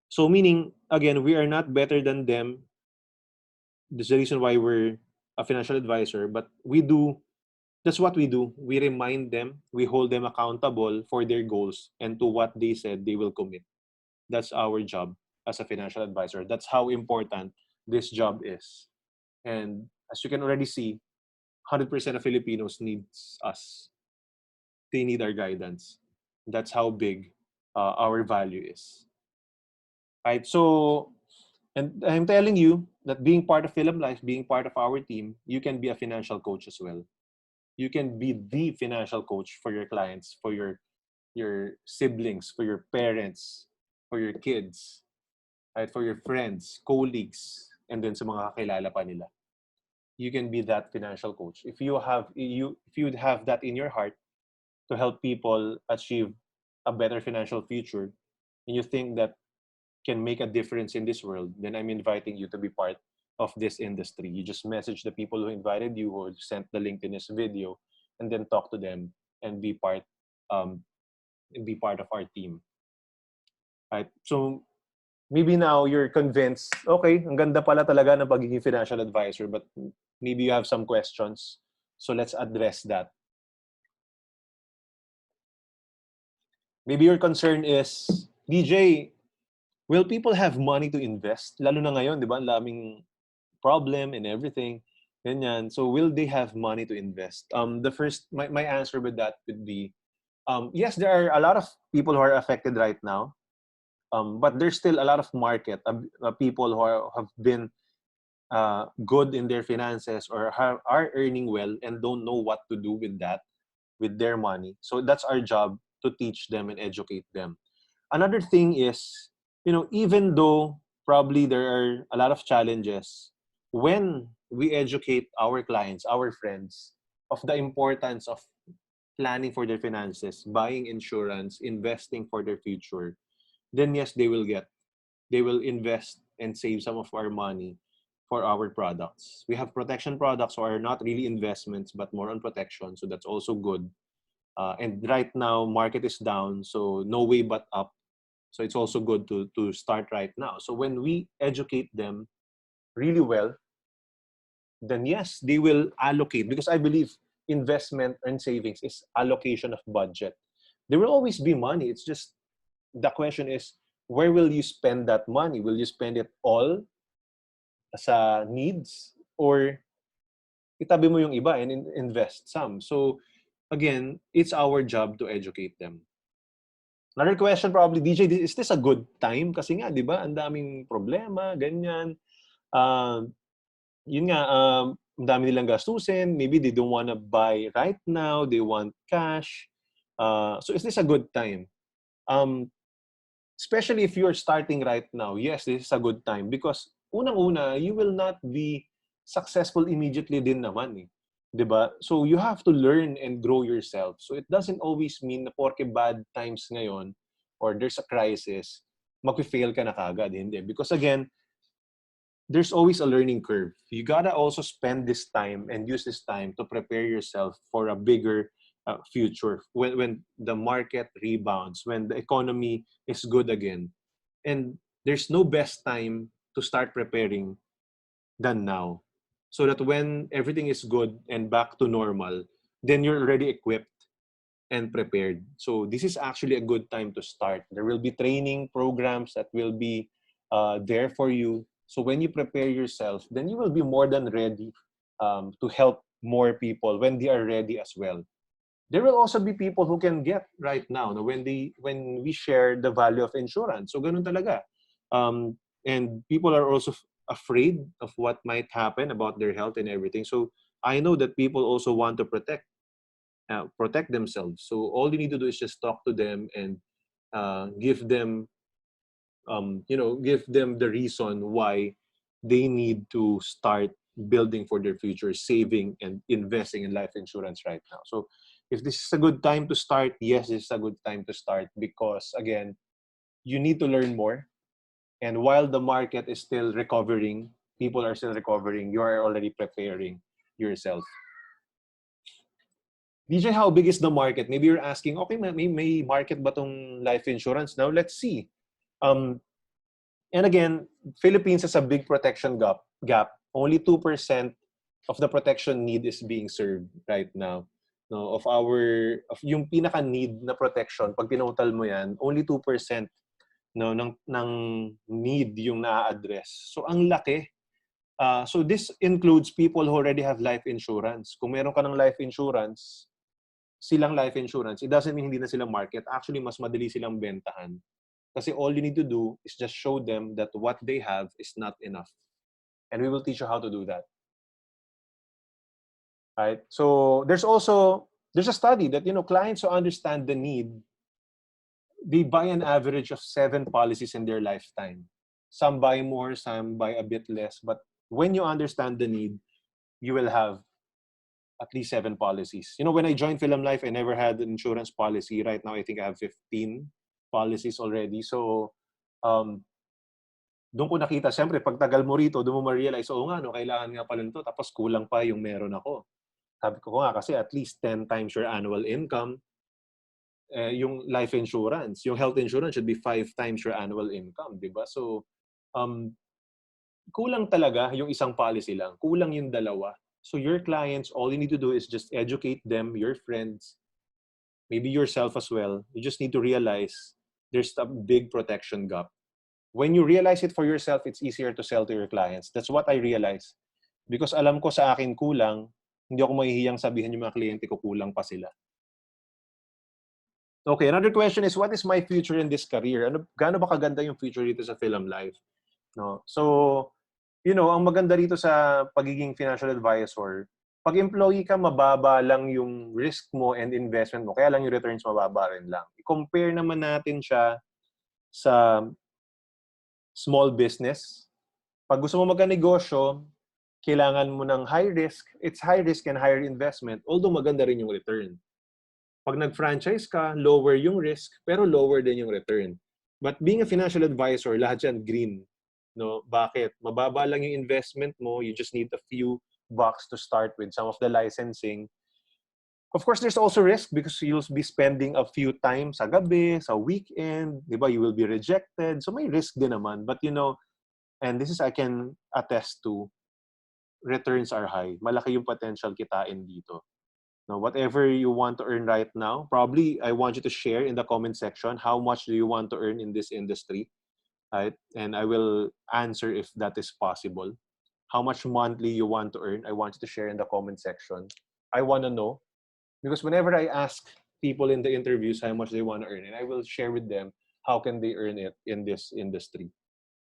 So meaning, again, we are not better than them. This is the reason why we're a financial advisor, but that's what we do. We remind them, we hold them accountable for their goals and to what they said they will commit. That's our job as a financial advisor. That's how important this job is. And as you can already see, 100% of Filipinos needs us. They need our guidance. That's how big our value is. Right? So, and I'm telling you that being part of Philam Life, being part of our team, you can be a financial coach as well. You can be the financial coach for your clients, for your siblings, for your parents, for your kids, right? For your friends, colleagues, and then sa mga kakilala pa nila. You can be that financial coach. If you would have that in your heart to help people achieve a better financial future, and you think that can make a difference in this world, then I'm inviting you to be part of this industry. You just message the people who invited you or sent the link in this video, and then talk to them and um, be part of our team. Right? So maybe now you're convinced, okay, ang ganda pala talaga ng pagiging financial advisor, but maybe you have some questions. So let's address that. Maybe your concern is, DJ, will people have money to invest? Lalo na ngayon, di ba? Ang daming problem and everything. Ganyan. So will they have money to invest? My answer with that would be, yes, there are a lot of people who are affected right now. But there's still a lot of market, people who have been good in their finances or are earning well and don't know what to do with that, with their money. So that's our job, to teach them and educate them. Another thing is, even though probably there are a lot of challenges, when we educate our clients, our friends, of the importance of planning for their finances, buying insurance, investing for their future, then yes, they will invest and save some of our money for our products. We have protection products, so are not really investments, but more on protection. So that's also good. And right now, market is down, so no way but up. So it's also good to start right now. So when we educate them really well, then yes, they will allocate, because I believe investment and savings is allocation of budget. There will always be money. It's just, the question is, where will you spend that money? Will you spend it all sa needs, or itabi mo yung iba and invest some? So again, it's our job to educate them. Another question probably, DJ, is this a good time? Kasi nga, di ba, ang daming problema, ganyan. Yun nga, ang dami nilang gastusin. Maybe they don't want to buy right now. They want cash. So is this a good time? Especially if you're starting right now, yes, this is a good time, because unang-una, you will not be successful immediately din naman eh. 'Di ba? So you have to learn and grow yourself. So it doesn't always mean na porke bad times ngayon or there's a crisis, mag-fail ka na kagad. Hindi. Because again, there's always a learning curve. You gotta also spend this time and use this time to prepare yourself for a bigger future when the market rebounds, when the economy is good again. And there's no best time to start preparing than now, so that when everything is good and back to normal, then you're already equipped and prepared. So this is actually a good time to start. There will be training programs that will be there for you. So when you prepare yourself, then you will be more than ready to help more people when they are ready as well. There will also be people who can get right now, no, when we share the value of insurance. So ganun talaga. And people are also afraid of what might happen about their health and everything. So I know that people also want to protect themselves. So all you need to do is just talk to them and give them give them the reason why they need to start building for their future, saving and investing in life insurance right now. So if this is a good time to start, yes, this is a good time to start because, again, you need to learn more. And while the market is still recovering, people are still recovering, you are already preparing yourself. DJ, how big is the market? Maybe you're asking, okay, may market ba tong life insurance? Now, let's see. And again, Philippines has a big protection gap. Only 2% of the protection need is being served right now. No, of yung pinaka need na protection, pag tinotal mo yan, only 2% no ng need yung na-address. So ang laki. So this includes people who already have life insurance. Kung meron ka ng life insurance, silang life insurance, it doesn't mean hindi na silang market. Actually, mas madali silang bentahan. Kasi all you need to do is just show them that what they have is not enough. And we will teach you how to do that. Right? So there's a study that, clients who understand the need, they buy an average of 7 policies in their lifetime. Some buy more, some buy a bit less. But when you understand the need, you will have at least 7 policies. When I joined Philam Life, I never had an insurance policy. Right now, I think I have 15 policies already. So, doon ko nakita, siyempre, pag tagal mo rito, doon mo ma-realize, nga, kailangan nga pala nito, tapos kulang pa yung meron ako. Sabi ko nga, kasi at least 10 times your annual income, yung life insurance, yung health insurance should be 5 times your annual income, di ba? So, kulang talaga yung isang policy lang. Kulang yung dalawa. So your clients, all you need to do is just educate them, your friends, maybe yourself as well. You just need to realize there's a big protection gap. When you realize it for yourself, it's easier to sell to your clients. That's what I realized. Because alam ko sa akin kulang, hindi ako mahihiyang sabihin yung mga kliyente ko kulang pa sila. Okay, another question is, what is my future in this career? Gaano ba kaganda yung future dito sa Philam Life? No? So, ang maganda dito sa pagiging financial advisor, pag employee ka, mababa lang yung risk mo and investment mo. Kaya lang yung returns mababa rin lang. I-compare naman natin siya sa small business. Pag gusto mo magka-negosyo, kailangan mo ng high risk. It's high risk and higher investment, although maganda rin yung return. Pag nag-franchise ka, lower yung risk, pero lower din yung return. But being a financial advisor, lahat yan green. No, bakit? Mababa lang yung investment mo. You just need a few bucks to start with. Some of the licensing. Of course, there's also risk because you'll be spending a few times sa gabi, sa weekend. Diba? You will be rejected. So may risk din naman. But and this is I can attest to, returns are high. Malaki yung potential kitain dito. Now, whatever you want to earn right now, probably I want you to share in the comment section how much do you want to earn in this industry. Right? And I will answer if that is possible. How much monthly you want to earn, I want you to share in the comment section. I want to know because whenever I ask people in the interviews how much they want to earn, and I will share with them how can they earn it in this industry.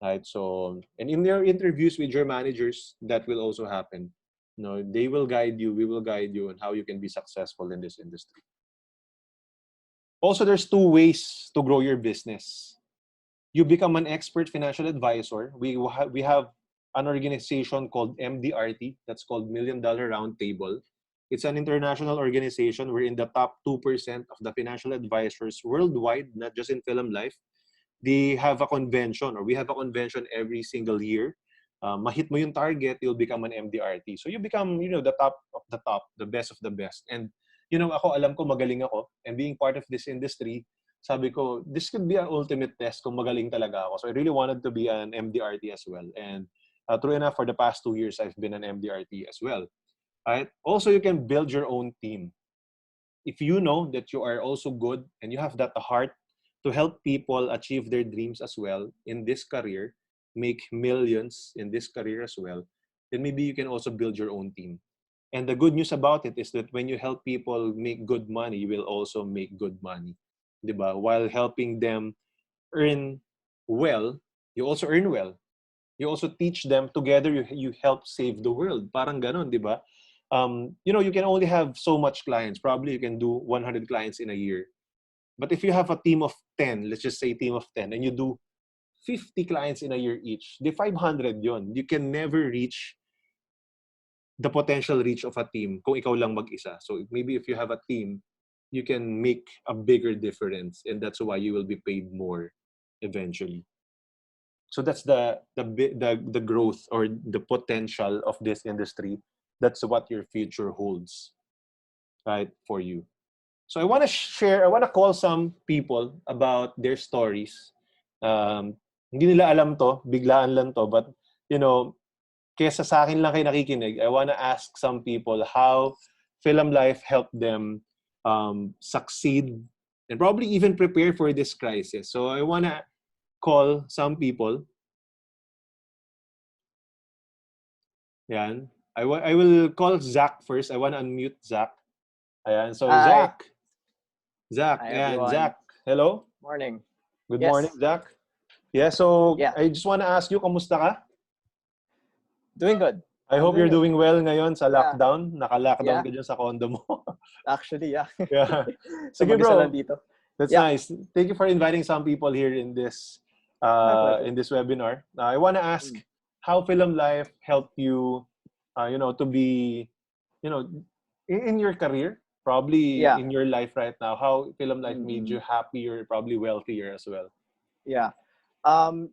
Right? So, and in their interviews with your managers, that will also happen. They will guide you, we will guide you on how you can be successful in this industry. Also, there's 2 ways to grow your business. You become an expert financial advisor. We have an organization called MDRT, that's called $1 Million Roundtable. It's an international organization. We're in the top 2% of the financial advisors worldwide, not just in Philam Life. They have a convention, or we have a convention every single year. Mahit mo yung target, you'll become an MDRT. So you become, the top of the top, the best of the best. And, ako, alam ko magaling ako. And being part of this industry, sabi ko, this could be an ultimate test kung magaling talaga ako. So I really wanted to be an MDRT as well. And true enough, for the past 2 years, I've been an MDRT as well. Right? Also, you can build your own team. If you know that you are also good and you have that heart to help people achieve their dreams as well in this career, make millions in this career as well, then maybe you can also build your own team. And the good news about it is that when you help people make good money, you will also make good money. Diba? While helping them earn well, you also earn well. You also teach them together, you help save the world. Parang ganon, diba? You can only have so much clients. Probably you can do 100 clients in a year. But if you have a team of 10, let's just say team of 10, and you do 50 clients in a year each, the 500 yon. You can never reach the potential reach of a team kung ikaw lang mag-isa. So maybe if you have a team, you can make a bigger difference, and that's why you will be paid more eventually. So that's the growth or the potential of this industry. That's what your future holds, right, for you. So I want to call some people about their stories. Hindi nila alam to, biglaan lang to, but you know, kesa sa akin lang kayo nakikinig, I want to ask some people how Philam Life helped them succeed and probably even prepare for this crisis. So I want to call some people. Yan. I will call Zach first. I want to unmute Zach. Ayan. So Hi. Zach. Hi, Ayan. everyone. Zach. Hello. Morning. Good Yes. morning, Zach. Yeah, so Yeah. I just want to ask you, kamusta ka? Doing good. I hope you're doing well ngayon sa Yeah. lockdown. Naka-lockdown Yeah. ka dyan sa condo mo. Actually, yeah. Yeah. So Sige, mag-isa bro. lang dito. That's Yeah. nice. Thank you for inviting some people here in this My pleasure. webinar. I want to ask how Philam Life helped you, to be, in your career, probably Yeah. in your life right now. How Philam Life made Mm-mm. you happier, probably wealthier as well. Yeah.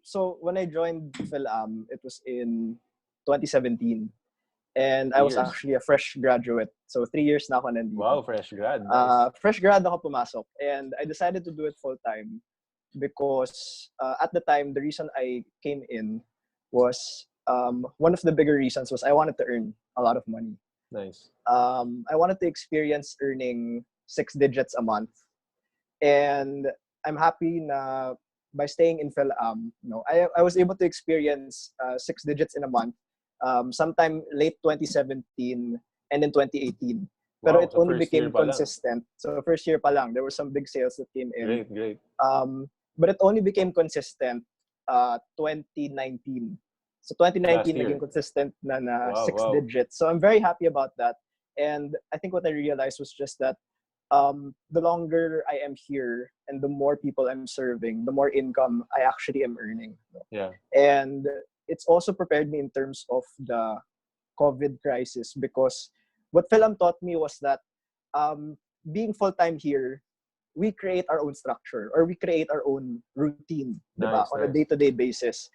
So when I joined Philam, it was in 2017. And I was Years. actually a fresh graduate. So 3 years na ako nandito. Wow, fresh grad. Nice. Fresh grad ako pumasok. And I decided to do it full-time because at the time, the reason I came in was one of the bigger reasons was I wanted to earn a lot of money. Nice. I wanted to experience earning 6 digits a month. And I'm happy na by staying in Philam, I was able to experience 6 digits in a month sometime late 2017 and in 2018. Pero Wow, it so only first year became pa lang. consistent. So first year pa lang, there were some big sales that came in. Great. But it only became consistent 2019. So Last 2019 year. naging consistent na Wow. 6 digits. So I'm very happy about that. And I think what I realized was just that the longer I am here and the more people I'm serving, the more income I actually am earning. Yeah. And it's also prepared me in terms of the COVID crisis because what Philam taught me was that being full-time here, we create our own structure or we create our own routine, Nice, on a day-to-day basis.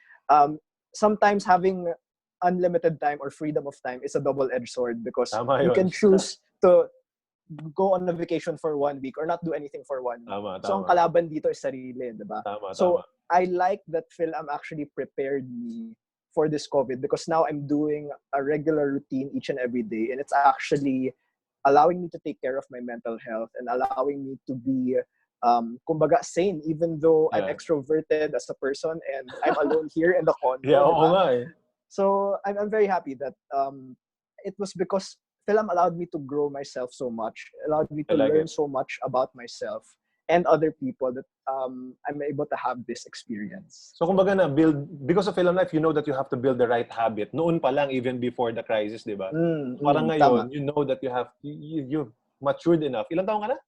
Sometimes having unlimited time or freedom of time is a double-edged sword because Tama you yun. can choose to go on a vacation for 1 week or not do anything for 1 week. Tama. So ang kalaban dito is sarili, diba? So I like that Philam actually prepared me for this COVID because now I'm doing a regular routine each and every day, and it's actually allowing me to take care of my mental health and allowing me to be kumbaga sane even though I'm extroverted as a person and I'm alone here in the condo. Yeah, oo diba? nga eh. So I'm very happy that it was because Philam allowed me to grow myself so much, allowed me to learn so much about myself and other people that I'm able to have this experience. So kumbaga because of Philam Life, you know that you have to build the right habit. Noon pa lang, even before the crisis, di ba? Parang ngayon, you know that you've matured enough. Ilang taon ka na?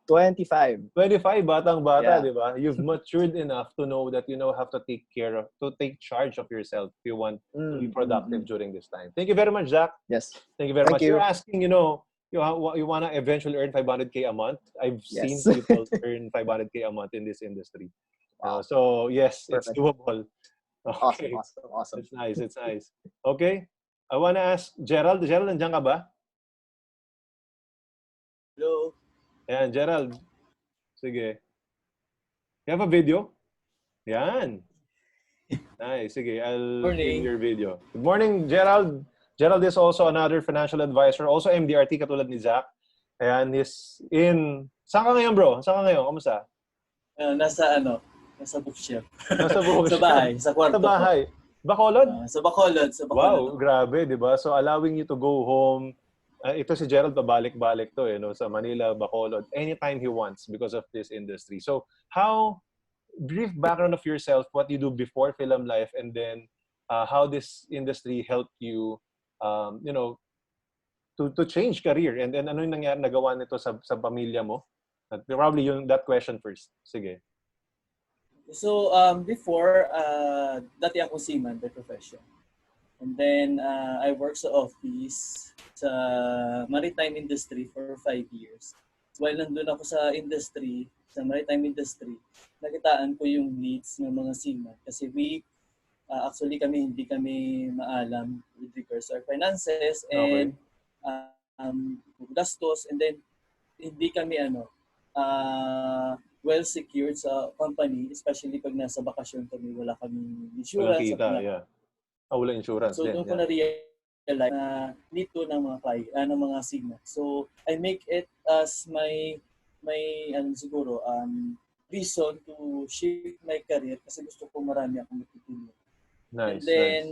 25. 25, batang-bata, di ba? You've matured enough to know that have to take charge of yourself if you want to be productive during this time. Thank you very much, Zach. Yes. Thank you very much. You're asking, you want to eventually earn 500K a month. I've seen people earn 500K a month in this industry. Wow. So, yes, Perfect. it's doable. Okay. Awesome. It's nice. Okay. I want to ask Gerald. Gerald, nandiyan ka ba? Hello. Ayan, Gerald. Sige. You have a video? Yan. Nice. Sige, I'll play your video. Good morning, Gerald. Gerald is also another financial advisor, also MDRT katulad ni Zach. Ayan, he's in... Saan ka ngayon, bro? Saan ka ngayon? Kamusta? Nasa bookshelf. Nasa bookshelf? Sa bahay, sa kwarto Sa bahay? Bacolod? Sa Bacolod. Wow, grabe, di ba? So allowing you to go home. Ito si Gerald, pabalik-balik to sa Manila, Bacolod, anytime he wants because of this industry. So brief background of yourself, what you do before Philam Life, and then how this industry helped you, to change career, and then ano yung nangyari, nagawa nito sa pamilya mo? Probably that question first. Sige. So, before, dati ako seaman by profession. And then I worked sa office sa maritime industry for 5 years. While nandun ako sa industry, sa maritime industry, nakitaan ko yung needs ng mga seamen. Kasi actually hindi kami maalam with regards to our finances and gastos, and then hindi kami well secured sa company, especially pag nasa bakasyon kami, wala kaming insurance. Walang kita, yeah. Wala insurance so din. So doon ko na-realize na need to ng mga ng mga seamen. So I make it as my siguro reason to shift my career kasi gusto ko marami akong matutulong. Nice, and then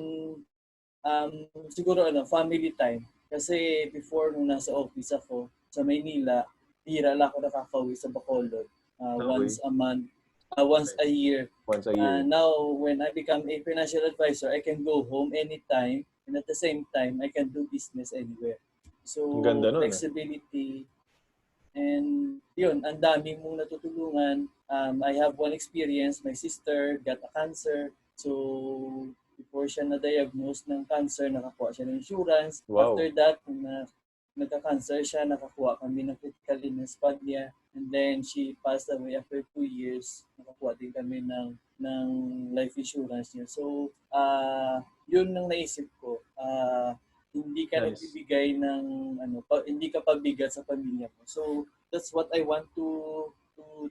siguro family time. Kasi before nung nasa office ako sa Maynila, bihira lang ako nakaka-uwi sa Bacolod. Once a month, once a year. Once a year. Now, when I become a financial advisor, I can go home anytime, and at the same time, I can do business anywhere. So, ganda nun, flexibility. And yun, ang dami mong natutulungan. I have one experience. My sister got a cancer. So, before siya na-diagnose ng cancer, nakakuha siya ng insurance. Wow. After that, nagka-cancer siya, nakakuha kami ng critical illness fund niya. And then, she passed away after 2 years. Nakakuha din kami ng life insurance niya. So, yun ang naisip ko. Hindi ka nagbibigay ng hindi ka pabigat sa pamilya mo. So, that's what I want to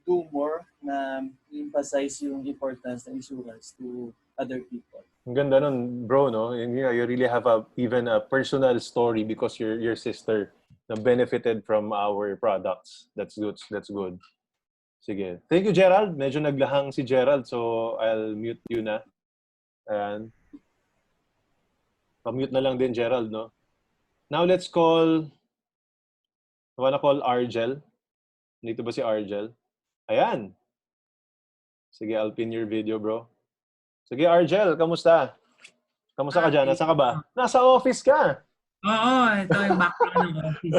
do more, na emphasize yung importance ng insurance to other people. Ang ganda nun, bro, no? You really have even a personal story because your sister na benefited from our products. That's good. That's good. Sige. Thank you, Gerald. Medyo naglahang si Gerald, so I'll mute you na. And pa-mute na lang din, Gerald, no? Now let's call I wanna call Argel. Dito ba si Argel? Ayan. Sige, I'll pin your video, bro. Sige, Argel, kamusta? Kamusta ka dyan? Nasaan ka ba? Nasa office ka! Oo, ito yung background ng office.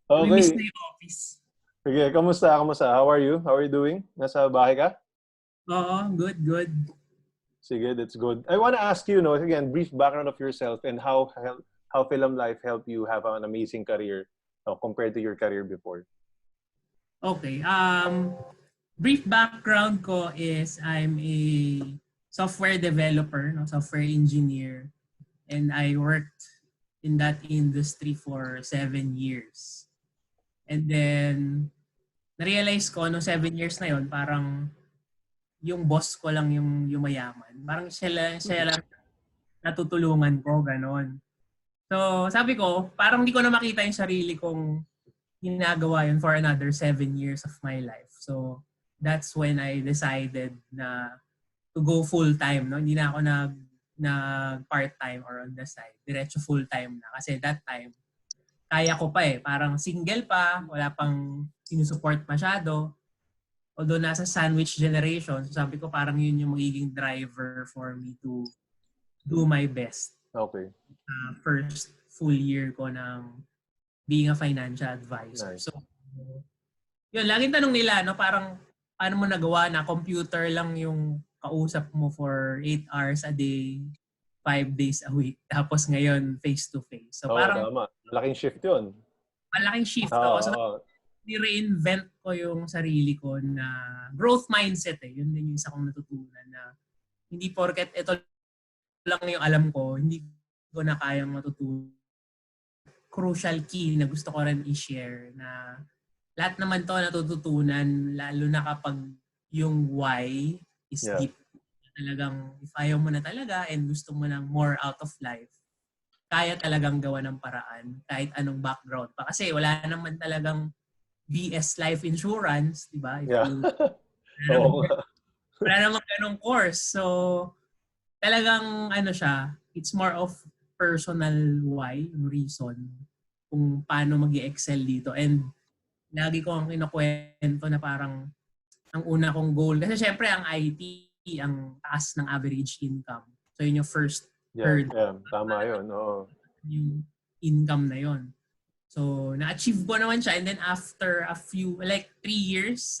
Okay. We miss na yung office. Sige, kamusta? How are you? How are you doing? Nasa bahay ka? Oo, good. Sige, that's good. I want to ask you, again, brief background of yourself and how Philam Life helped you have an amazing career compared to your career before. Okay. Brief background ko is I'm a software developer, software engineer, and I worked in that industry for 7 years. And then, na-realize ko, 7 years na yon, parang yung boss ko lang yung mayaman. Parang siya lang natutulungan ko, ganon. So, sabi ko, parang hindi ko na makita yung sarili kong ginagawa yun for another 7 years of my life. So, that's when I decided na to go full-time. No? Hindi na ako nag part-time or on the side. Diretso full-time na. Kasi that time, kaya ko pa eh. Parang single pa, wala pang sinusupport masyado. Although nasa sandwich generation, so sabi ko parang yun yung magiging driver for me to do my best. Okay. First full year ko ng being a financial advisor. Nice. So, yun, laging tanong nila, parang paano mo nagawa na computer lang yung kausap mo for 8 hours a day, 5 days a week. Tapos ngayon, face-to-face. So parang tama. Malaking shift yun. Malaking shift. So, ni-reinvent ko yung sarili ko na growth mindset eh. Yun din yung isa kong natutunan na hindi porket ito lang yung alam ko, hindi ko na kayang matutunan. Crucial key na gusto ko rin i-share na lahat naman to natututunan, lalo na kapag yung why is deep. Talagang if ayaw mo na talaga and gusto mo ng more out of life, kaya talagang gawa ng paraan kahit anong background pa. Kasi wala naman talagang BS life insurance, di ba? Wala naman ganong course. So, talagang siya, it's more of personal why, reason, kung paano mag-i-excel dito. And lagi ko ang kinukwento na parang ang una kong goal. Kasi syempre ang IT, ang taas ng average income. So yun yung first hurdle. Yeah, tama yun. Oo. Yung income na yun. So na-achieve ko naman siya, and then after a few, like 3 years,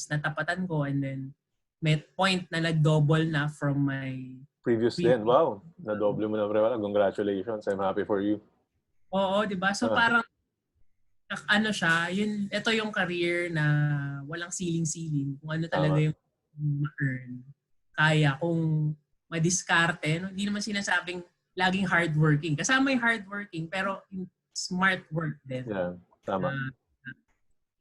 natapatan ko, and then may point na nag-double na from my previous din. Wow, na-double mo na pala. Congratulations. I'm happy for you. Oo, di ba? So parang ano siya, ito yung career na walang ceiling-ceiling. Kung ano talaga yung ma-earn. Kaya kung madiskarte, no? Hindi naman sinasabing laging hardworking. Kasama yung hardworking, pero smart work din. Yeah, tama.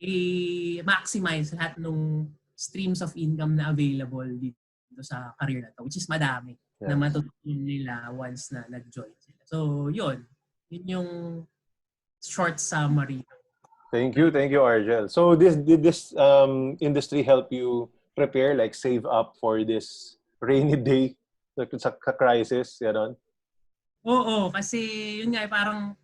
I-maximize lahat ng streams of income na available dito sa career na to, which is madami na matutunan nila once na nag-join sila. So, yun yung short summary. Thank you, Argel. So did this industry help you prepare, like save up for this rainy day, like sa crisis, yan? Oo, kasi yun nga parang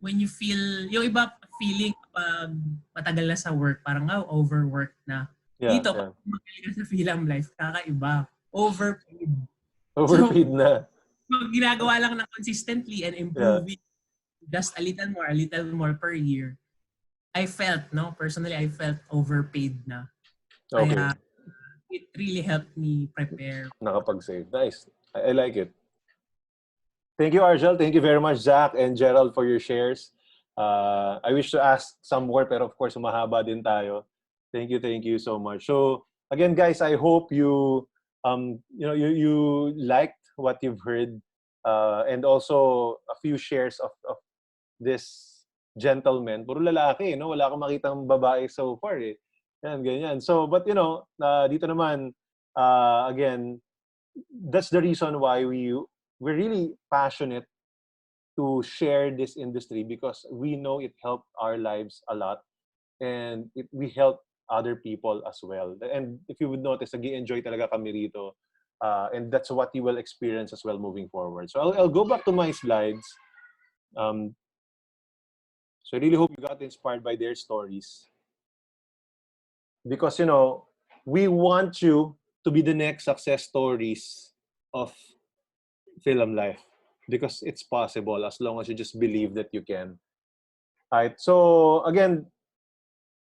when you feel, yung iba feeling pag matagal na sa work, parang overworked na. Dito, pag magaling ka sa Philam life, kakaiba. Overpaid. Overpaid so, na. Pag ginagawa lang na consistently and improving just a little more per year, personally, I felt overpaid na. Okay. Kaya, it really helped me prepare. Nakapag-save. Nice. I like it. Thank you, Argel. Thank you very much, Zach and Gerald, for your shares. I wish to ask some more, pero of course, mahaba din tayo. Thank you so much. So, again, guys, I hope you liked what you've heard, and also a few shares of this gentleman. Puro lalaki, no? Wala akong makitang babae so far, eh. Yan, ganyan. So, but dito naman, again, that's the reason why we're really passionate to share this industry, because we know it helped our lives a lot, and we help other people as well. And if you would notice, nag-enjoy talaga kami rito. And that's what you will experience as well moving forward. So I'll go back to my slides. So I really hope you got inspired by their stories. Because, we want you to be the next success stories of Philam life. Because it's possible as long as you just believe that you can. All right. So again,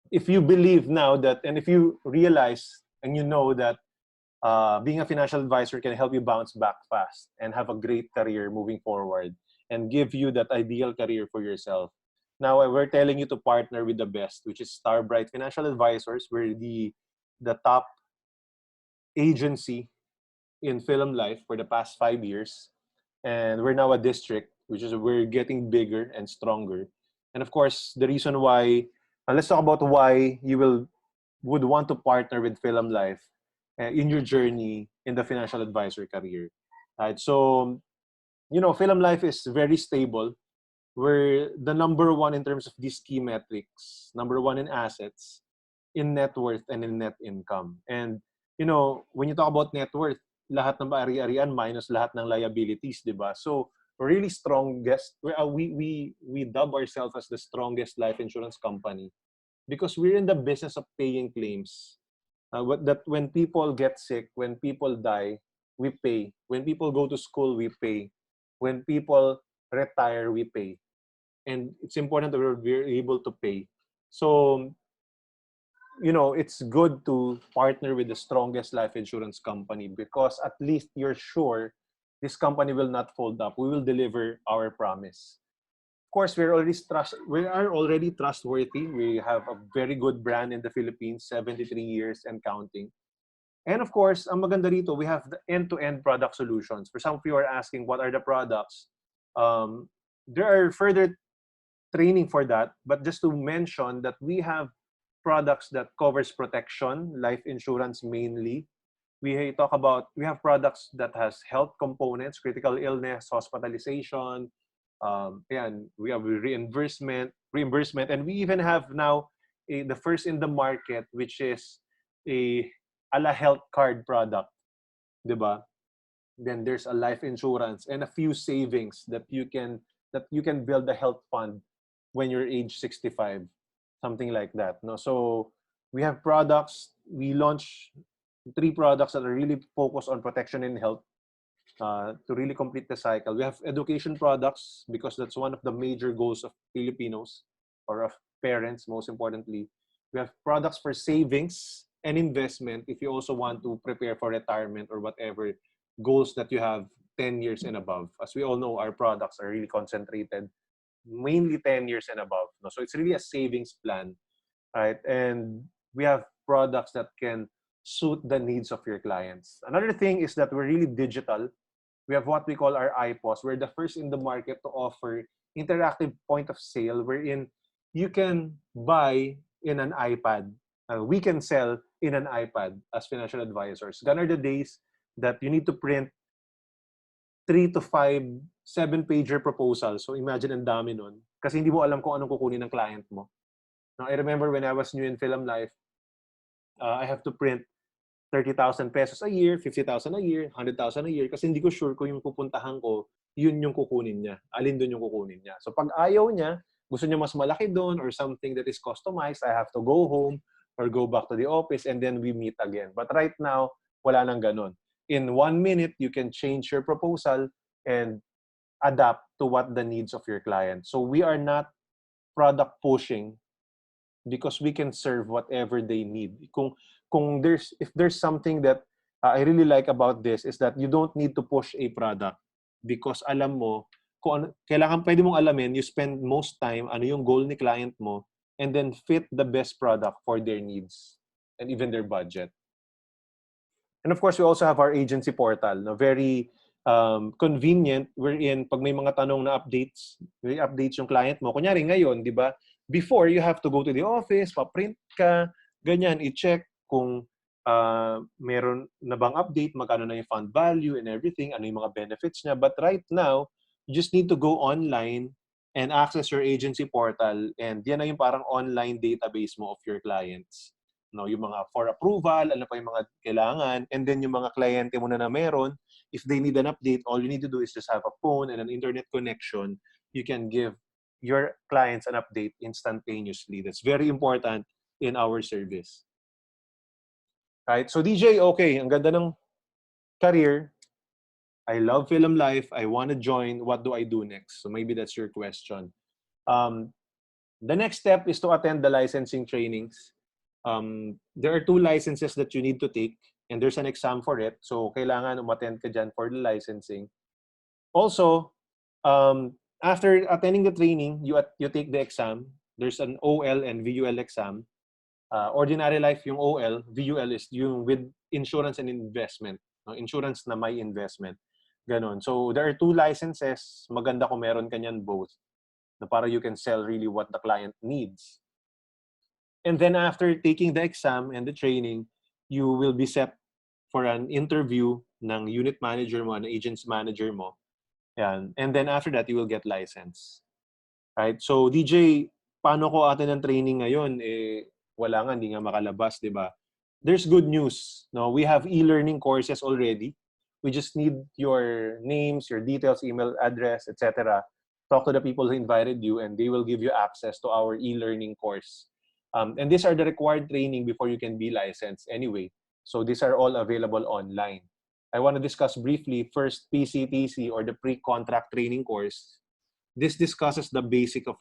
if you believe now that, and if you realize and you know that being a financial advisor can help you bounce back fast and have a great career moving forward and give you that ideal career for yourself. Now, we're telling you to partner with the best, which is Starbright Financial Advisors. We're the top agency in Philam life for the past 5 years. And we're now a district, which is we're getting bigger and stronger. And of course, the reason why, let's talk about why you would want to partner with Philam Life in your journey in the financial advisor career. Right? So, Philam Life is very stable. We're the number one in terms of these key metrics, number one in assets, in net worth, and in net income. And, when you talk about net worth, lahat ng ari-arian minus lahat ng liabilities, di ba? So, really strongest, we dub ourselves as the strongest life insurance company because we're in the business of paying claims. That when people get sick, when people die, we pay. When people go to school, we pay. When people retire, we pay. And it's important that we're able to pay. So, it's good to partner with the strongest life insurance company because at least you're sure this company will not fold up. We will deliver our promise. Of course, we are already trustworthy. We have a very good brand in the Philippines, 73 years and counting. And of course, ang maganda rito, we have the end-to-end product solutions. For some of you are asking, what are the products? There are further training for that, but just to mention that we have products that covers protection, life insurance mainly. We have products that has health components, critical illness, hospitalization. And we have reimbursement, and we even have now the first in the market, which is a ala health card product, diba? Then there's a life insurance and a few savings that you can build a health fund when you're age 65, something like that. No, so we have products. We launch 3 products that are really focused on protection and health to really complete the cycle. We have education products because that's one of the major goals of Filipinos or of parents, most importantly. We have products for savings and investment if you also want to prepare for retirement or whatever goals that you have 10 years and above. As we all know, our products are really concentrated, mainly 10 years and above. No? So it's really a savings plan, right? And we have products that can suit the needs of your clients. Another thing is that we're really digital. We have what we call our iPOS. We're the first in the market to offer interactive point of sale wherein you can buy in an iPad. We can sell in an iPad as financial advisors. Gone are the days that you need to print 3 to 5 7-pager proposals. So imagine ang dami nun. Kasi hindi mo alam kung anong kukunin ng client mo. Now, I remember when I was new in Philam Life, I have to print 30,000 pesos a year, 50,000 a year, 100,000 a year kasi hindi ko sure kung yung pupuntahan ko, yun yung kukunin niya. Alin doon yung kukunin niya. So pag ayaw niya, gusto niya mas malaki doon or something that is customized, I have to go home or go back to the office and then we meet again. But right now, wala nang ganun. In 1 minute, you can change your proposal and adapt to what the needs of your client. So we are not product pushing because we can serve whatever they need. If there's something that I really like about this is that you don't need to push a product because alam mo kung kailangan pwede mong alamin, you spend most time ano yung goal ni client mo and then fit the best product for their needs and even their budget. And of course, we also have our agency portal, no? Very convenient wherein pag may mga tanong na updates, may updates yung client mo. Kunyari ngayon, di ba? Before, you have to go to the office, pa-print ka, ganyan, i-check kung meron na bang update, magkano na yung fund value and everything, ano yung mga benefits niya. But right now, you just need to go online and access your agency portal and yan na yung parang online database mo of your clients. No, yung mga for approval, ano pa yung mga kailangan, and then yung mga kliyente mo na meron, if they need an update, all you need to do is just have a phone and an internet connection. You can give your clients an update instantaneously. That's very important in our service. Right? So DJ, okay, ang ganda ng career. I love Philam Life. I want to join. What do I do next? So maybe that's your question. The next step is to attend the licensing trainings. There are 2 licenses that you need to take and there's an exam for it. So, kailangan umattend ka dyan for the licensing. Also, after attending the training, you take the exam. There's an OL and VUL exam. Ordinary life yung OL, VUL is yung with insurance and investment. No? Insurance na may investment. Ganon. So, there are 2 licenses. Maganda kung meron ka nyan both. Na para you can sell really what the client needs. And then after taking the exam and the training, you will be set for an interview ng unit manager mo, ng agents manager mo. Yan. And then after that, you will get license. Right? So, DJ, paano ko atin ang training ngayon? Wala nga, hindi nga makalabas, di ba? There's good news. No? We have e-learning courses already. We just need your names, your details, email address, etc. Talk to the people who invited you and they will give you access to our e-learning course. And these are the required training before you can be licensed anyway. So these are all available online. I want to discuss briefly first PCTC or the pre-contract training course. This discusses the basics of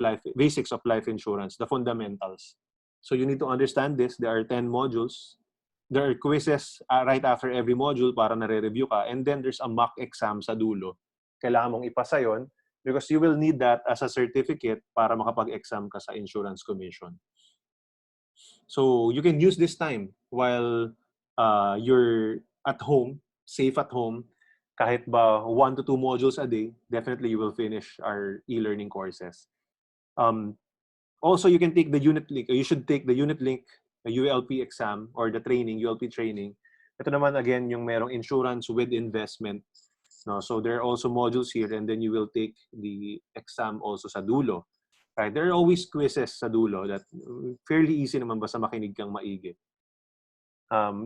life insurance, the fundamentals. So you need to understand this. There are 10 modules. There are quizzes right after every module para nare-review ka. And then there's a mock exam sa dulo. Kailangan mong ipasa yon because you will need that as a certificate para makapag-exam ka sa Insurance Commission. So you can use this time while you're at home, safe at home, kahit ba 1 to 2 modules a day, definitely you will finish our e-learning courses. Also, you can take the unit link, you should take the unit link, the ULP exam or the training, ULP training. Ito naman again, yung merong insurance with investment. No? So there are also modules here and then you will take the exam also sa dulo. Right? There are always quizzes sa dulo that fairly easy naman basta makinig kang maigi.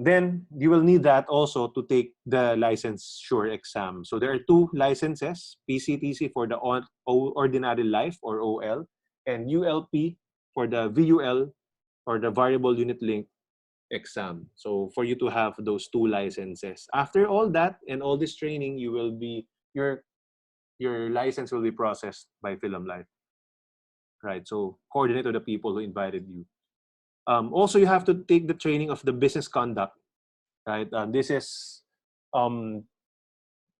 Then you will need that also to take the licensure exam. So there are 2 licenses, PCTC for the ordinary life or OL and ULP for the VUL or the variable unit link exam. So for you to have those 2 licenses. After all that and all this training, you will be your license will be processed by Philam Life. Right, so coordinate with the people who invited you. Also, you have to take the training of the business conduct. Right, this is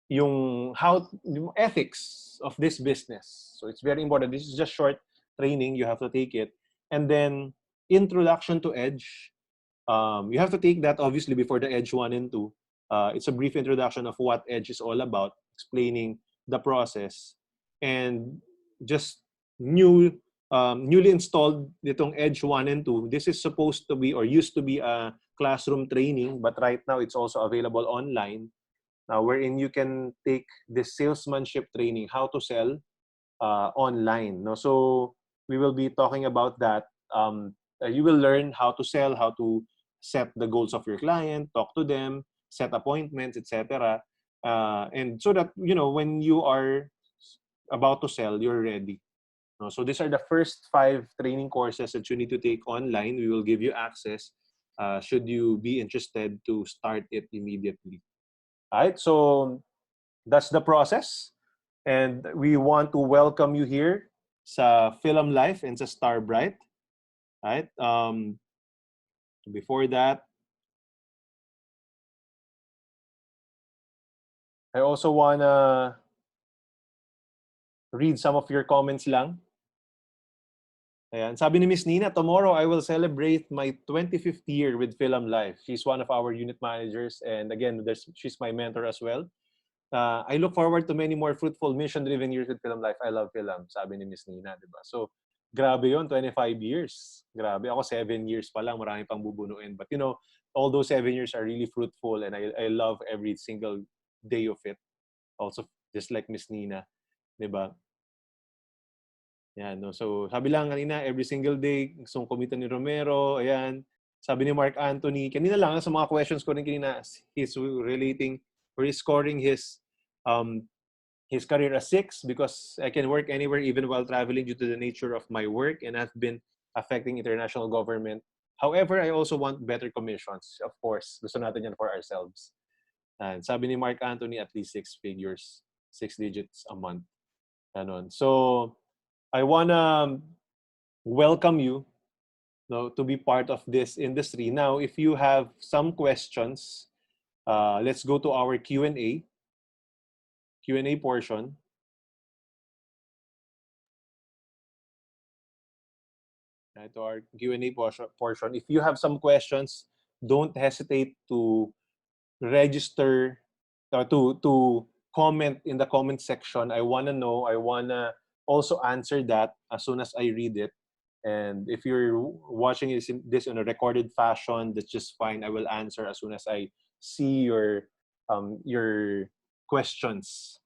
yung yung ethics of this business. So it's very important. This is just short training. You have to take it. And then introduction to Edge. You have to take that obviously before the Edge 1 and 2. It's a brief introduction of what Edge is all about, explaining the process. And just newly installed nitong Edge 1 and 2. This is supposed to be or used to be a classroom training, but right now it's also available online. Wherein you can take this salesmanship training, how to sell online. No? So we will be talking about that. You will learn how to sell, how to set the goals of your client, talk to them, set appointments, etc. And so that, when you are about to sell, you're ready. No? So these are the first 5 training courses that you need to take online. We will give you access should you be interested to start it immediately. All right, so that's the process. And we want to welcome you here sa Philam Life and sa Starbright. All right. Before that, I also want to read some of your comments lang. Ayan. Sabi ni Miss Nina, tomorrow I will celebrate my 25th year with Philam Life. She's one of our unit managers. And again, she's my mentor as well. I look forward to many more fruitful, mission-driven years with Philam Life. I love Philam, sabi ni Miss Nina, diba? So, grabe yon, 25 years. Grabe. Ako 7 years pa lang, marami pang bubunuin. But all those 7 years are really fruitful and I love every single day of it. Also, just like Miss Nina, diba? Yan, no? So, sabi lang kanina, every single day, gustong kumita ni Romero, ayan. Sabi ni Mark Anthony, kanina lang sa mga questions ko rin kanina, he's relating or he's scoring his career as 6 because I can work anywhere even while traveling due to the nature of my work and I've been affecting international government. However, I also want better commissions. Of course, gusto natin yan for ourselves. And sabi ni Mark Anthony, at least 6 figures, 6 digits a month. Ganon. So, I wanna welcome you to be part of this industry. Now, if you have some questions, let's go to our Q&A portion. Right, to our Q&A portion. If you have some questions, don't hesitate to register to comment in the comment section. I want to know. I want to also answer that as soon as I read it. And if you're watching this in a recorded fashion, that's just fine. I will answer as soon as I see your questions.